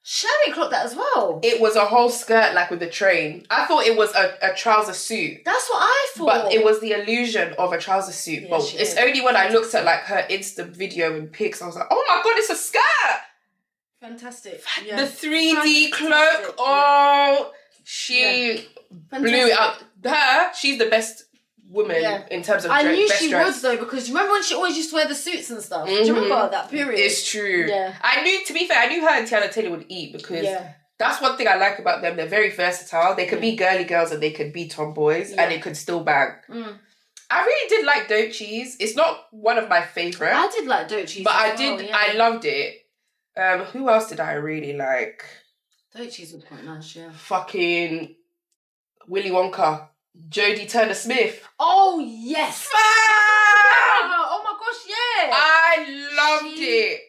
She didn't clock that as well. It was a whole skirt, like with a train. I thought it was a trouser suit. That's what I thought. But it was the illusion of a trouser suit. Yeah, but it's only when I looked at like her Insta video and pics, I was like, oh my god, it's a skirt. Fantastic. Yeah. The 3D cloak. Oh, she blew it out. She's the best woman in terms of I knew best she dress. was though, because remember when she always used to wear the suits and stuff? Do you remember that period? It's true. Yeah. To be fair, I knew her and Tiana Taylor would eat because that's one thing I like about them. They're very versatile. They could be girly girls and they could be tomboys and it could still bang. I really did like Don't Cheese. It's not one of my favourites. I did like Don't Cheese. But I loved it. Who else did I really like? Don't Cheese was quite nice, yeah. Fucking Willy Wonka. Jodie Turner-Smith. Oh, yes. Oh, my gosh, yeah. I loved it.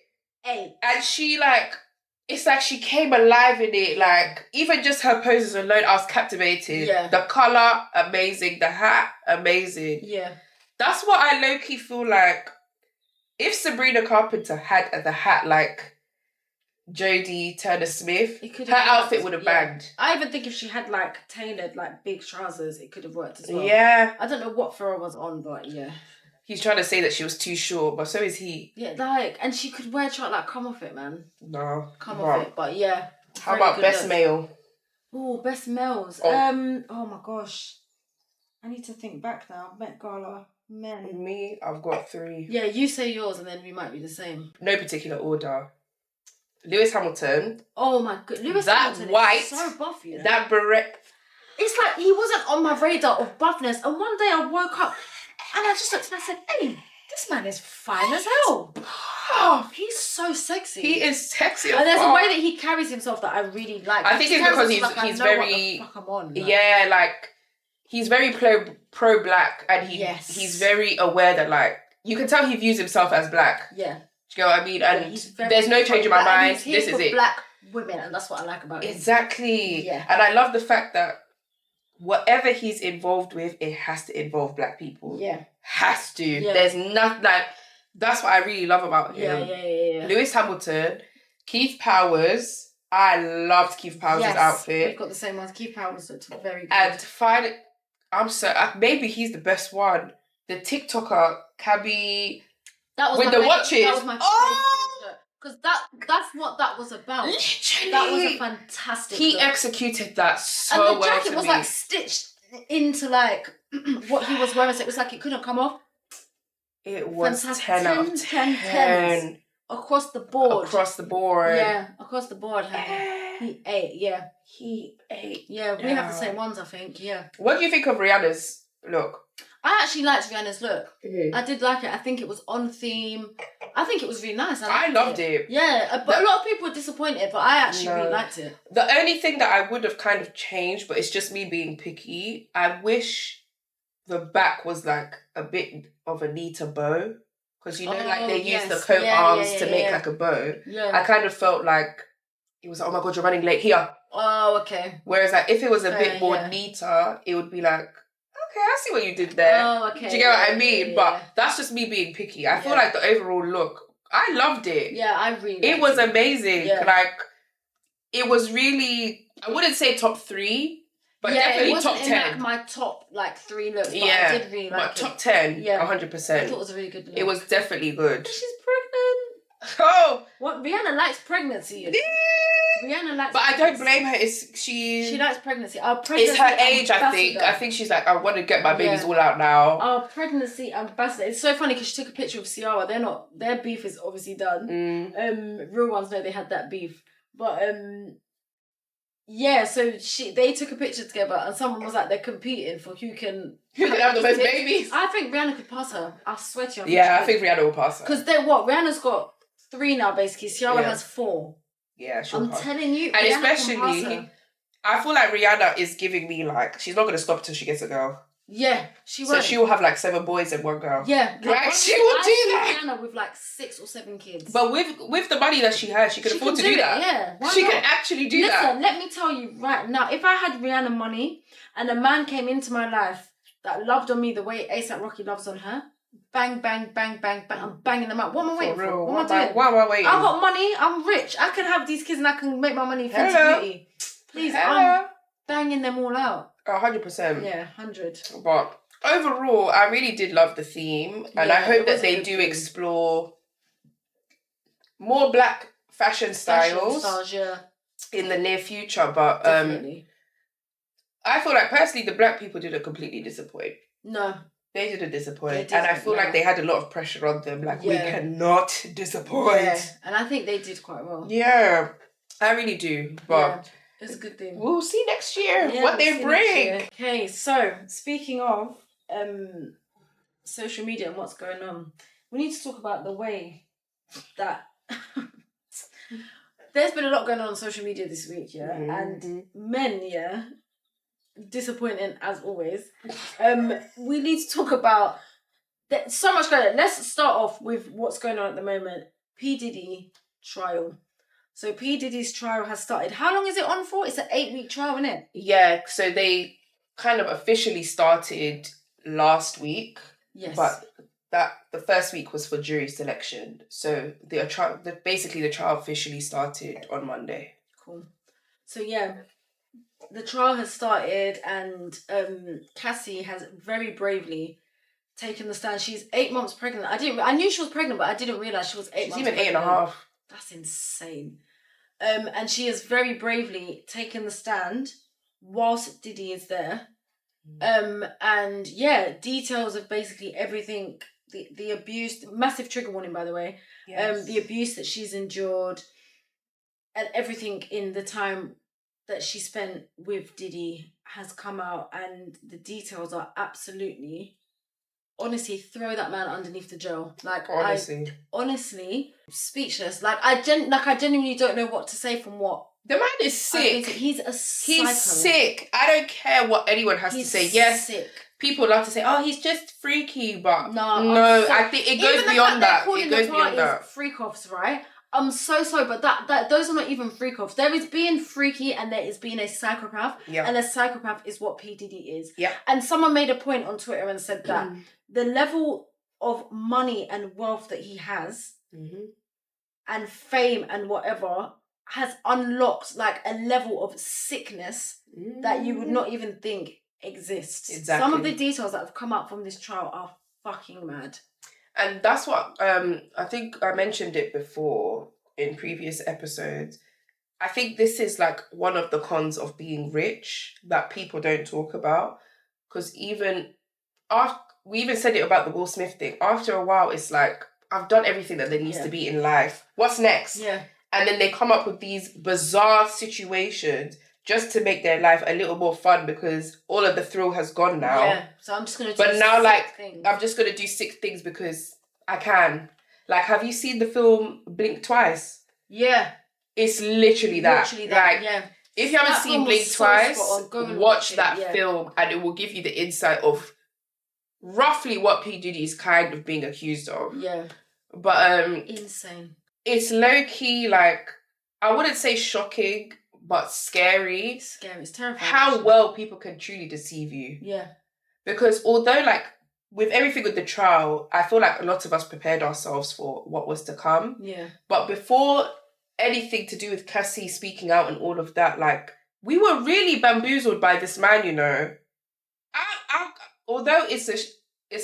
And she, like, it's like she came alive in it. Like, even just her poses alone, I was captivated. Yeah. The colour, amazing. The hat, amazing. Yeah. That's what I low-key feel like. If Sabrina Carpenter had the hat, like, Jodie Turner-Smith, her outfit would have banged. I even think if she had like tailored like big trousers, it could have worked as well. Yeah. I don't know what Pharrell was on, but yeah. He's trying to say that she was too short, but so is he. Yeah, like, and she could wear like come off it, man. No. Come off it, but yeah. How about best male? Oh, best males. Oh my gosh. I need to think back now. Met Gala, men. Me, I've got 3. Yeah, you say yours and then we might be the same. No particular order. Lewis Hamilton. Oh my god, Lewis Hamilton is so buff, you know? That beret. It's like he wasn't on my radar of buffness, and one day I woke up and I just looked and I said, hey, this man is fine as hell. Oh, he's so sexy. He is sexy. And there's a way that he carries himself that I really like. I think it's because he's very... What the fuck I'm on, like. Yeah, like, he's very pro-black, and he's very aware that, like, you can tell he views himself as black. Yeah. Do you know what I mean? And there's no change in my mind. This is it. Black women, and that's what I like about him. Exactly. Yeah. And I love the fact that whatever he's involved with, it has to involve black people. Yeah. Has to. Yeah. There's nothing like, that's what I really love about him. Yeah. Lewis Hamilton, Keith Powers. I loved Keith Powers' outfit. We've got the same ones. Keith Powers looked very good. And finally, maybe he's the best one. The TikToker, Cabby, with the watches. That was my favorite. Because that's what that was about. Literally. That was a fantastic He look. executed that so well. And the well jacket to was me. like stitched into like what he was wearing. So it was like it couldn't come off. It was Fantastic. 10 out of 10. 10. Across the board. Yeah, across the board. He ate, yeah. He ate. Yeah, we have the same ones, I think, yeah. What do you think of Rihanna's look? I actually liked Rihanna's look. Mm-hmm. I did like it. I think it was on theme. I think it was really nice. I loved it. Yeah, but a lot of people were disappointed, but I actually really liked it. The only thing that I would have kind of changed, but it's just me being picky, I wish the back was like a bit of a neater bow. Because you know, like they use the coat arms to make like a bow. Yeah. I kind of felt like it was like, oh my god, you're running late here. Oh, okay. Whereas like if it was a bit more neater, it would be like, okay, I see what you did there. Oh, okay. Do you get what I mean? Yeah. But that's just me being picky. I feel like the overall look, I loved it. Yeah, I really liked it. Was amazing. Yeah. Like, it was really, I wouldn't say top 3. But definitely top 10. Like my top 3 looks. But I did really like it. Top 10. Yeah. 100%. I thought it was a really good look. It was definitely good. She's pregnant. Oh. What? Rihanna likes pregnancy. Rihanna likes. But I don't blame her. She likes pregnancy. It's her age, I think. I think she's like, I want to get my babies all out now. Our pregnancy ambassador. It's so funny because she took a picture of Ciara. Their beef is obviously done. Real ones know they had that beef. But yeah, so they took a picture together and someone was like, they're competing for who can have the most babies. I think Rihanna could pass her. I swear to you. I think Rihanna will pass her. Because Rihanna's got 3 now basically. Ciara has 4. Yeah, she'll I'm pass. telling you. And Rihanna especially, I feel like Rihanna is giving me like, she's not going to stop till she gets a girl. Yeah, she will. So she will have like 7 boys and 1 girl. Yeah, like she will do that. Rihanna with like 6 or 7 kids. But with the money that she has, she can afford to do that. Yeah, why she not? can actually do that. Listen, let me tell you right now, if I had Rihanna money and a man came into my life that loved on me the way A$AP Rocky loves on her, bang, bang, bang, bang, bang, I'm banging them out. What am I waiting for? What am I doing? Why am I waiting? I got money. I'm rich. I can have these kids and I can make my money Fenty Beauty. Please, I'm banging them all out. 100%. Yeah, 100. But overall, I really did love the theme, and I hope that they do explore more black fashion styles in the near future. But definitely. I feel like personally, the black people didn't completely disappoint. No. They didn't disappoint. And I feel like they had a lot of pressure on them. Like, we cannot disappoint. Yeah. And I think they did quite well. Yeah, I really do. But it's a good thing. We'll see next year what they bring. Okay, so speaking of social media and what's going on, we need to talk about the way that there's been a lot going on social media this week, and men, disappointing as always. We need to talk about so much going on. Let's start off with what's going on at the moment. P. Diddy trial. So P. Diddy's trial has started. How long is it on for? It's an 8-week trial, isn't it? Yeah, so they kind of officially started last week. Yes. But the first week was for jury selection. So the trial officially started on Monday. Cool. So the trial has started, and Cassie has very bravely taken the stand. She's 8 months pregnant. I knew she was pregnant, but I didn't realise she was 8 months pregnant. She's even 8.5. That's insane. And she has very bravely taken the stand whilst Diddy is there. And details of basically everything, the abuse, massive trigger warning by the way, the abuse that she's endured and everything in the time that she spent with Diddy has come out, and the details are absolutely, honestly, throw that man underneath the jail. Like, honestly, speechless. Like, I genuinely don't know what to say from what. The man is sick. He's a psycho. He's sick. I don't care what anyone has to say. Yes, sick. People love to say, "Oh, he's just freaky," but no, I think it goes beyond that. It goes beyond that. Freak offs, right? I'm so sorry, but that those are not even freak offs. There is being freaky and there is being a psychopath. Yeah. And a psychopath is what P. Diddy is. Yeah. And someone made a point on Twitter and said that the level of money and wealth that he has and fame and whatever has unlocked like a level of sickness that you would not even think exists. Exactly. Some of the details that have come out from this trial are fucking mad. And that's what I think I mentioned it before in previous episodes. I think this is like one of the cons of being rich that people don't talk about. Because even after we even said it about the Will Smith thing, after a while it's like, I've done everything that there needs to be in life. What's next? Yeah. And then they come up with these bizarre situations just to make their life a little more fun because all of the thrill has gone now. Yeah, so I'm just going to do things. I'm just going to do 6 things because I can. Like, have you seen the film Blink Twice? Yeah. It's literally that. Like, yeah. If you haven't seen Blink Twice, watch that film and it will give you the insight of roughly what P. Diddy is kind of being accused of. Yeah. But insane. It's low-key, like, I wouldn't say shocking, but scary. It's scary. It's terrifying. How well people can truly deceive you. Yeah. Because although, like, with everything with the trial, I feel like a lot of us prepared ourselves for what was to come. Yeah. But before anything to do with Cassie speaking out and all of that, like, we were really bamboozled by this man, you know. Although it's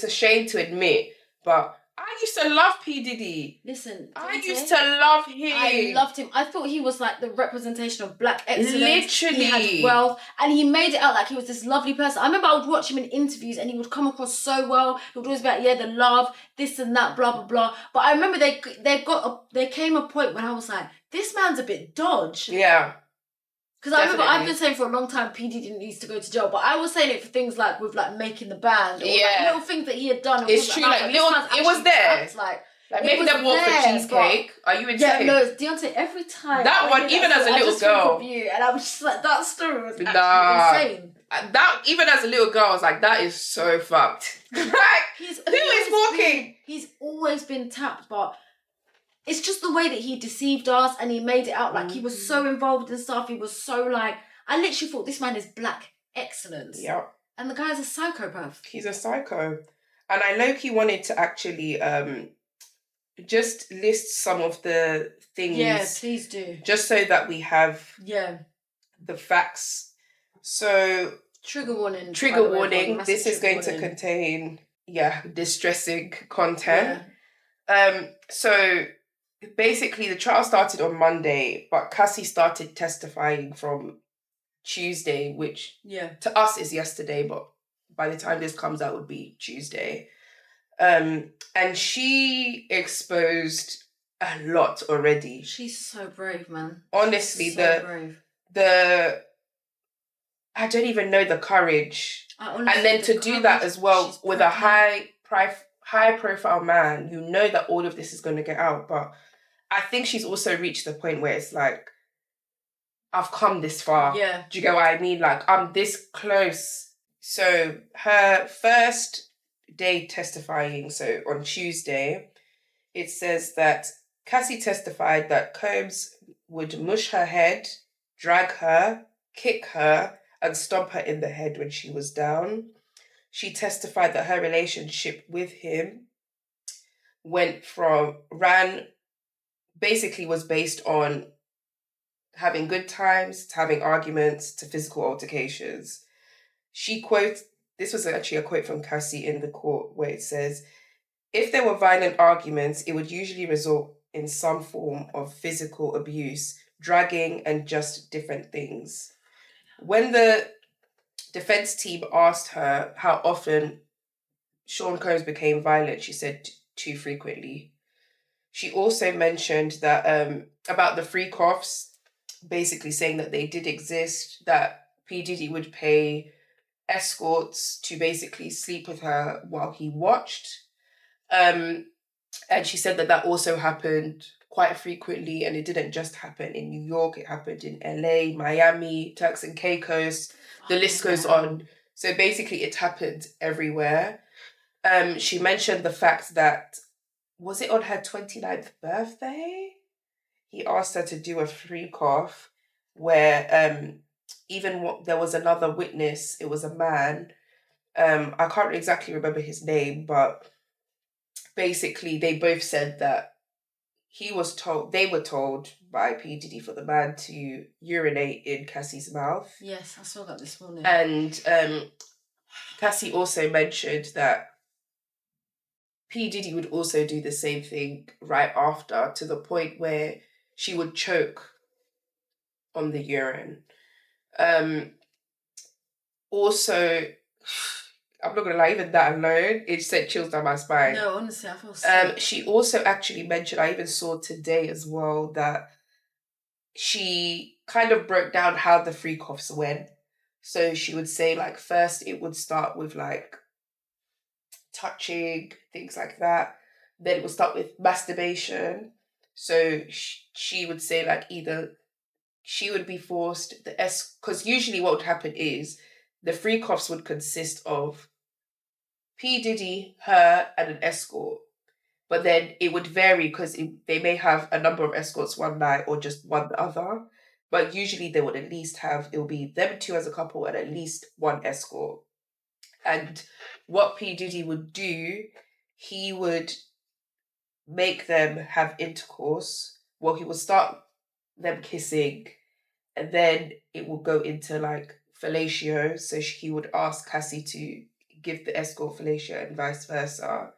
a shame to admit, but I used to love P. Diddy. Listen, I used to love him. I loved him. I thought he was like the representation of black excellence. Literally. He had wealth and he made it out like he was this lovely person. I remember I would watch him in interviews and he would come across so well. He would always be like, yeah, the love, this and that, blah, blah, blah. But I remember there came a point when I was like, this man's a bit dodge. Yeah. Because I remember I've been saying for a long time P. Diddy needs to go to jail, but I was saying it for things like with like making the band or like little things that he had done. It's true, like little, it was there. Like making them walk for cheesecake. Are you insane? Yeah, no, Dionté, every time. That one, even as a little girl. And I was just like, that story was actually insane. That, even as a little girl, I was like, that is so fucked. Like, who is walking? He's always been tapped, but it's just the way that he deceived us and he made it out like he was so involved in stuff. He was so like, I literally thought this man is black excellence. Yeah. And the guy's a psychopath. He's a psycho. And I low-key wanted to actually just list some of the things. Yeah, please do. Just so that we have the facts. So trigger warning. Trigger warning. This is going to contain distressing content. Yeah. So basically the trial started on Monday, but Cassie started testifying from Tuesday, which to us is yesterday, but by the time this comes out would be Tuesday. And she exposed a lot already. She's so brave, man. Honestly, brave. I don't even know the courage. And then to do that as well with a high profile man, you know that all of this is going to get out. But I think she's also reached the point where it's like, I've come this far. Yeah. Do you get what I mean? Like, I'm this close. So her first day testifying, so on Tuesday, it says that Cassie testified that Combs would mush her head, drag her, kick her, and stomp her in the head when she was down. She testified that her relationship with him was based on having good times, to having arguments, to physical altercations. She quotes, this was actually a quote from Cassie in the court where it says, if there were violent arguments, it would usually result in some form of physical abuse, dragging, and just different things. When the defense team asked her how often Sean Combs became violent, she said too frequently. She also mentioned that about the freak-offs, basically saying that they did exist, that P. Diddy would pay escorts to basically sleep with her while he watched. And she said that also happened quite frequently, and it didn't just happen in New York, it happened in LA, Miami, Turks and Caicos, the list goes on. So basically it happened everywhere. She mentioned the fact that, was it on her 29th birthday? he asked her to do a freak off where there was another witness. It was a man. I can't exactly remember his name, but basically they both said that they were told by P. Diddy for the man to urinate in Cassie's mouth. Yes, I saw that this morning. And Cassie also mentioned that P. Diddy would also do the same thing right after, to the point where she would choke on the urine. Also, I'm not gonna lie, even that alone, it sent chills down my spine. No, honestly, I feel sick. She also actually mentioned, I even saw today as well, that she kind of broke down how the freak-offs went. So she would say, like, first it would start with, like, touching, things like that. Then it would start with masturbation. So she would say, like, either she would be forced, because usually what would happen is the freak-offs would consist of P. Diddy, her, and an escort. But then it would vary because they may have a number of escorts one night or just one the other. But usually they would at least it'll be them two as a couple and at least one escort. And what P. Diddy would do, he would make them have intercourse. Well, he would start them kissing, and then it will go into like fellatio. So he would ask Cassie to give the escort fellatio and vice versa.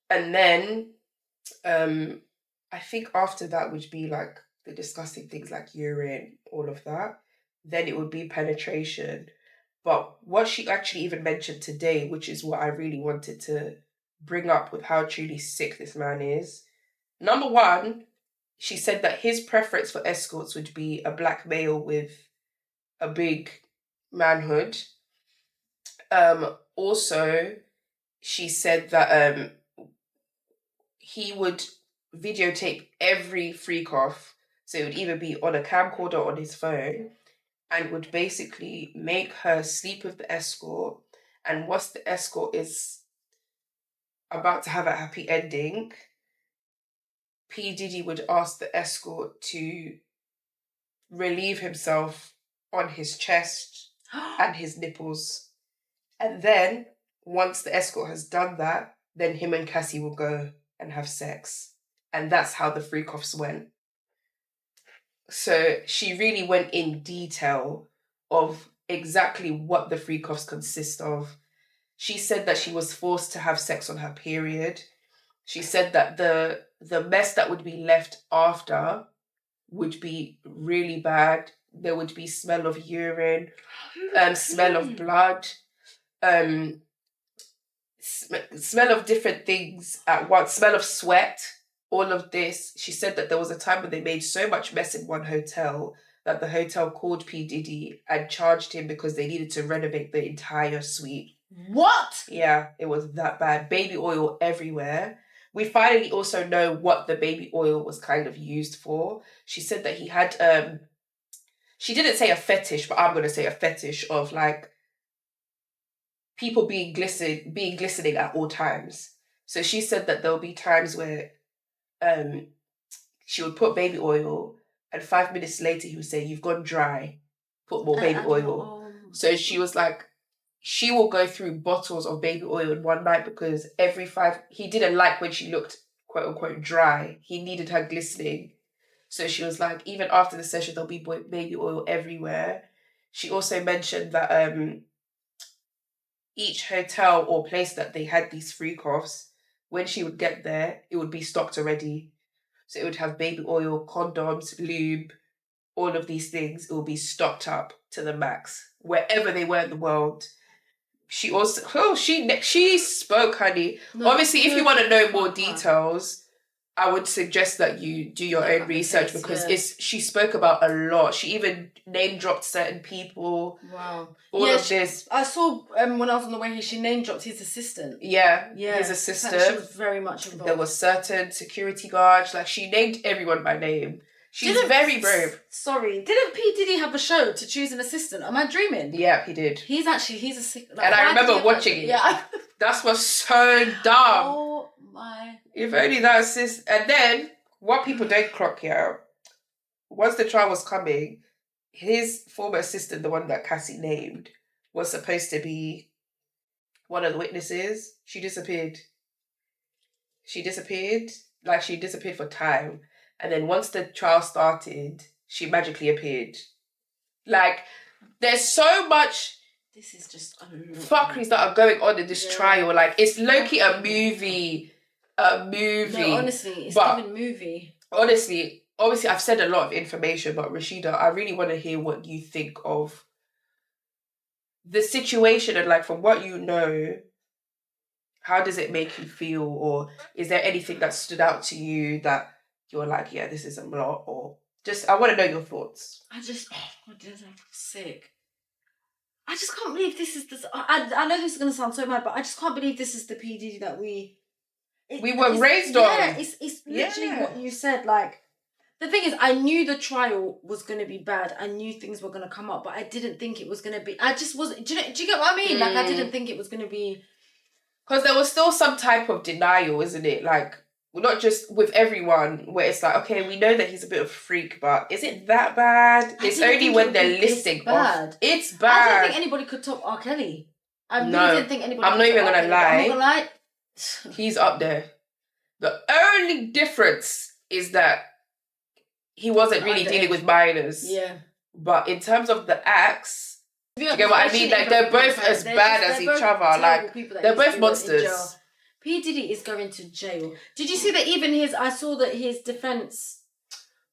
And then I think after that would be like the disgusting things like urine, all of that. Then it would be penetration. But what she actually even mentioned today, which is what I really wanted to bring up with how truly sick this man is. Number one, she said that his preference for escorts would be a black male with a big manhood. Also, she said that he would videotape every freak off. So it would either be on a camcorder or on his phone, and would basically make her sleep with the escort. And once the escort is about to have a happy ending, P. Diddy would ask the escort to relieve himself on his chest and his nipples. And then, once the escort has done that, then him and Cassie will go and have sex. And that's how the freak-offs went. So she really went in detail of exactly what the freak-offs consist of. She said that she was forced to have sex on her period. She said that the mess that would be left after would be really bad. There would be smell of urine, smell of blood, smell of different things at once, smell of sweat, all of this. She said that there was a time when they made so much mess in one hotel that the hotel called P. Diddy and charged him because they needed to renovate the entire suite. What? Yeah, it was that bad. Baby oil everywhere. We finally also know what the baby oil was kind of used for. She said that he had, she didn't say a fetish, but I'm going to say a fetish of like people being glistening at all times. So she said that there'll be times where she would put baby oil and 5 minutes later he would say, "You've gone dry, put more baby oil." So she was like, she will go through bottles of baby oil in one night because he didn't like when she looked quote unquote dry. He needed her glistening. So she was like, even after the session, there'll be baby oil everywhere. She also mentioned that each hotel or place that they had these freak-offs, when she would get there, it would be stocked already. So it would have baby oil, condoms, lube, all of these things. It will be stocked up to the max, wherever they were in the world. She also, she spoke, honey. No, obviously, if you want to know more details, I would suggest that you do your own research because she spoke about a lot. She even name dropped certain people. Wow. All of this. I saw when I was on the way here, she name dropped his assistant. Yeah, his assistant. She was very much involved. There was certain security guards. Like, she named everyone by name. She's very brave. Sorry, didn't P. Diddy have a show to choose an assistant? Am I dreaming? Yeah, he did. He's a sick. Like, and I remember watching it. Yeah. That was so dumb. Oh my. If only that assist. And then what people don't clock here, once the trial was coming, his former assistant, the one that Cassie named, was supposed to be one of the witnesses. She disappeared. She disappeared for time. And then once the trial started, she magically appeared. Like, there's so much... This is just fuckeries that are going on in this trial. Like, it's low-key a movie. No, honestly, it's even movie. Honestly, obviously, I've said a lot of information, but Rashida, I really want to hear what you think of the situation and, like, from what you know, how does it make you feel? Or is there anything that stood out to you that you're like, yeah, this is a lot? Or just, I want to know your thoughts. I just, oh my God, I'm sick. I just can't believe this is the... I know this is going to sound so mad, but I just can't believe this is the P. Diddy that we were raised on. Yeah, it's literally what you said. Like, the thing is, I knew the trial was going to be bad. I knew things were going to come up, but I didn't think it was going to be... I just wasn't... Do you get what I mean? Like, I didn't think it was going to be... Because there was still some type of denial, isn't it? Like, not just with everyone, where it's like, okay, we know that he's a bit of a freak, but is it that bad? It's only when they're listing off. It's bad. I don't think anybody could top R. Kelly. I really didn't think anybody I'm not even going to lie. I'm not going to lie. He's up there. The only difference is that he wasn't really dealing with minors. Yeah. But in terms of the acts... Do you get what I mean? Like, they're both as bad as each other. Like, they're both monsters. P. Diddy is going to jail. Did you see that even I saw that his defense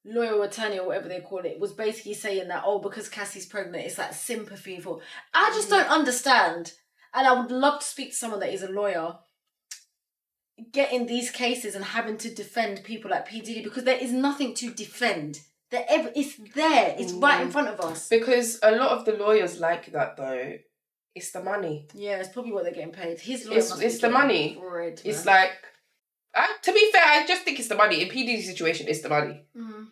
lawyer or attorney or whatever they call it was basically saying that, because Cassie's pregnant, it's like sympathy for... I just don't understand. And I would love to speak to someone that is a lawyer getting these cases and having to defend people like P. Diddy, because there is nothing to defend. It's there. It's right in front of us. Because a lot of the lawyers like that, though. It's the money. Yeah, it's probably what they're getting paid. His lawyer it's the money. It's like... to be fair, I just think it's the money. In P. Diddy's situation, it's the money. Mm-hmm.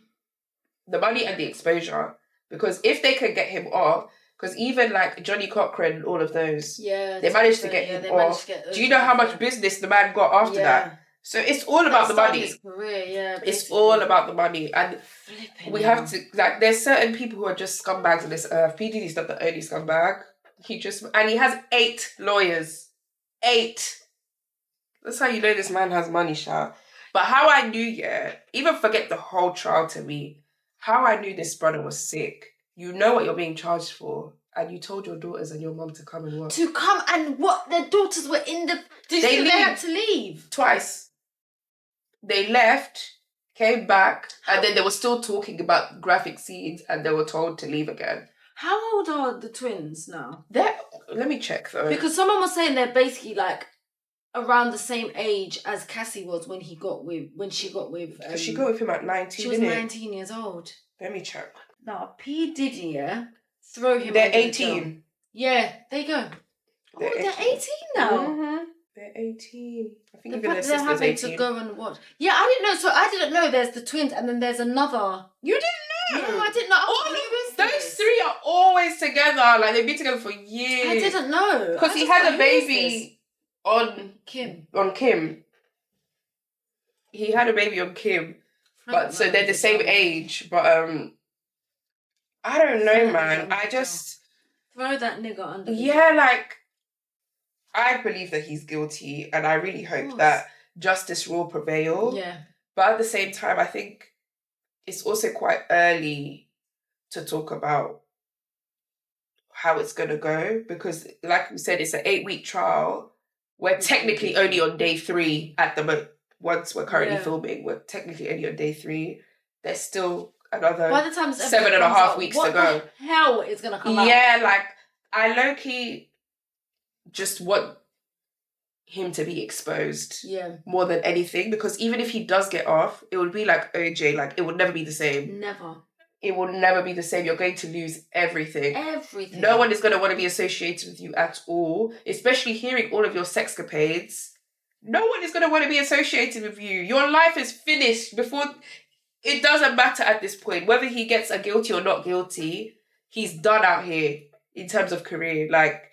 The money and the exposure. Because if they can get him off... Because even, like, Johnny Cochran and all of those... Yeah. They managed to get him off. Do you know how much business the man got after that? So it's all about the money. His career, it's all about the money. And we have to... Like, there's certain people who are just scumbags on this earth. P. Diddy's not the only scumbag. And he has 8 lawyers. 8. That's how you know this man has money, Sha. But how I knew, even forget the whole trial to me, how I knew this brother was sick. You know what you're being charged for. And you told your daughters and your mum to come and work. To come and what? Their daughters were in the... They had to leave? Twice. They left, came back, and then they were still talking about graphic scenes and they were told to leave again. How old are the twins now? Let me check though. Because someone was saying they're basically like around the same age as Cassie was when she got with... she got with him at 19, She was 19 years old. Let me check. Now, P. Diddy, throw him... They're 18. Yeah, there you go. They're 18 now. Mm-hmm. They're 18. I think even their sister's 18. They're having to go and watch. Yeah, I didn't know. So I didn't know there's the twins and then there's another. You didn't know? No, I didn't know. Those 3 are always together. Like, they've been together for years. I didn't know. Because he had a baby on Kim. He had a baby on Kim. But so they're the same age. But I don't know, man. I just... Throw that nigga under. Yeah, like... I believe that he's guilty, and I really hope that justice will prevail. Yeah. But at the same time, I think it's also quite early to talk about how it's going to go, because, like we said, it's an 8-week trial. We're technically only on day 3 at the moment. Once we're currently filming, we're technically only on day 3. There's still another by the time 7.5 weeks to go. What the hell is going to come out? Yeah, like, I low-key... just want him to be exposed more than anything, because even if he does get off, it would be like OJ, like it would never be the same. Never. It will never be the same. You're going to lose everything. Everything. No one is going to want to be associated with you at all, especially hearing all of your sexcapades. No one is going to want to be associated with you. Your life is finished before... It doesn't matter at this point. Whether he gets a guilty or not guilty, he's done out here in terms of career. Like...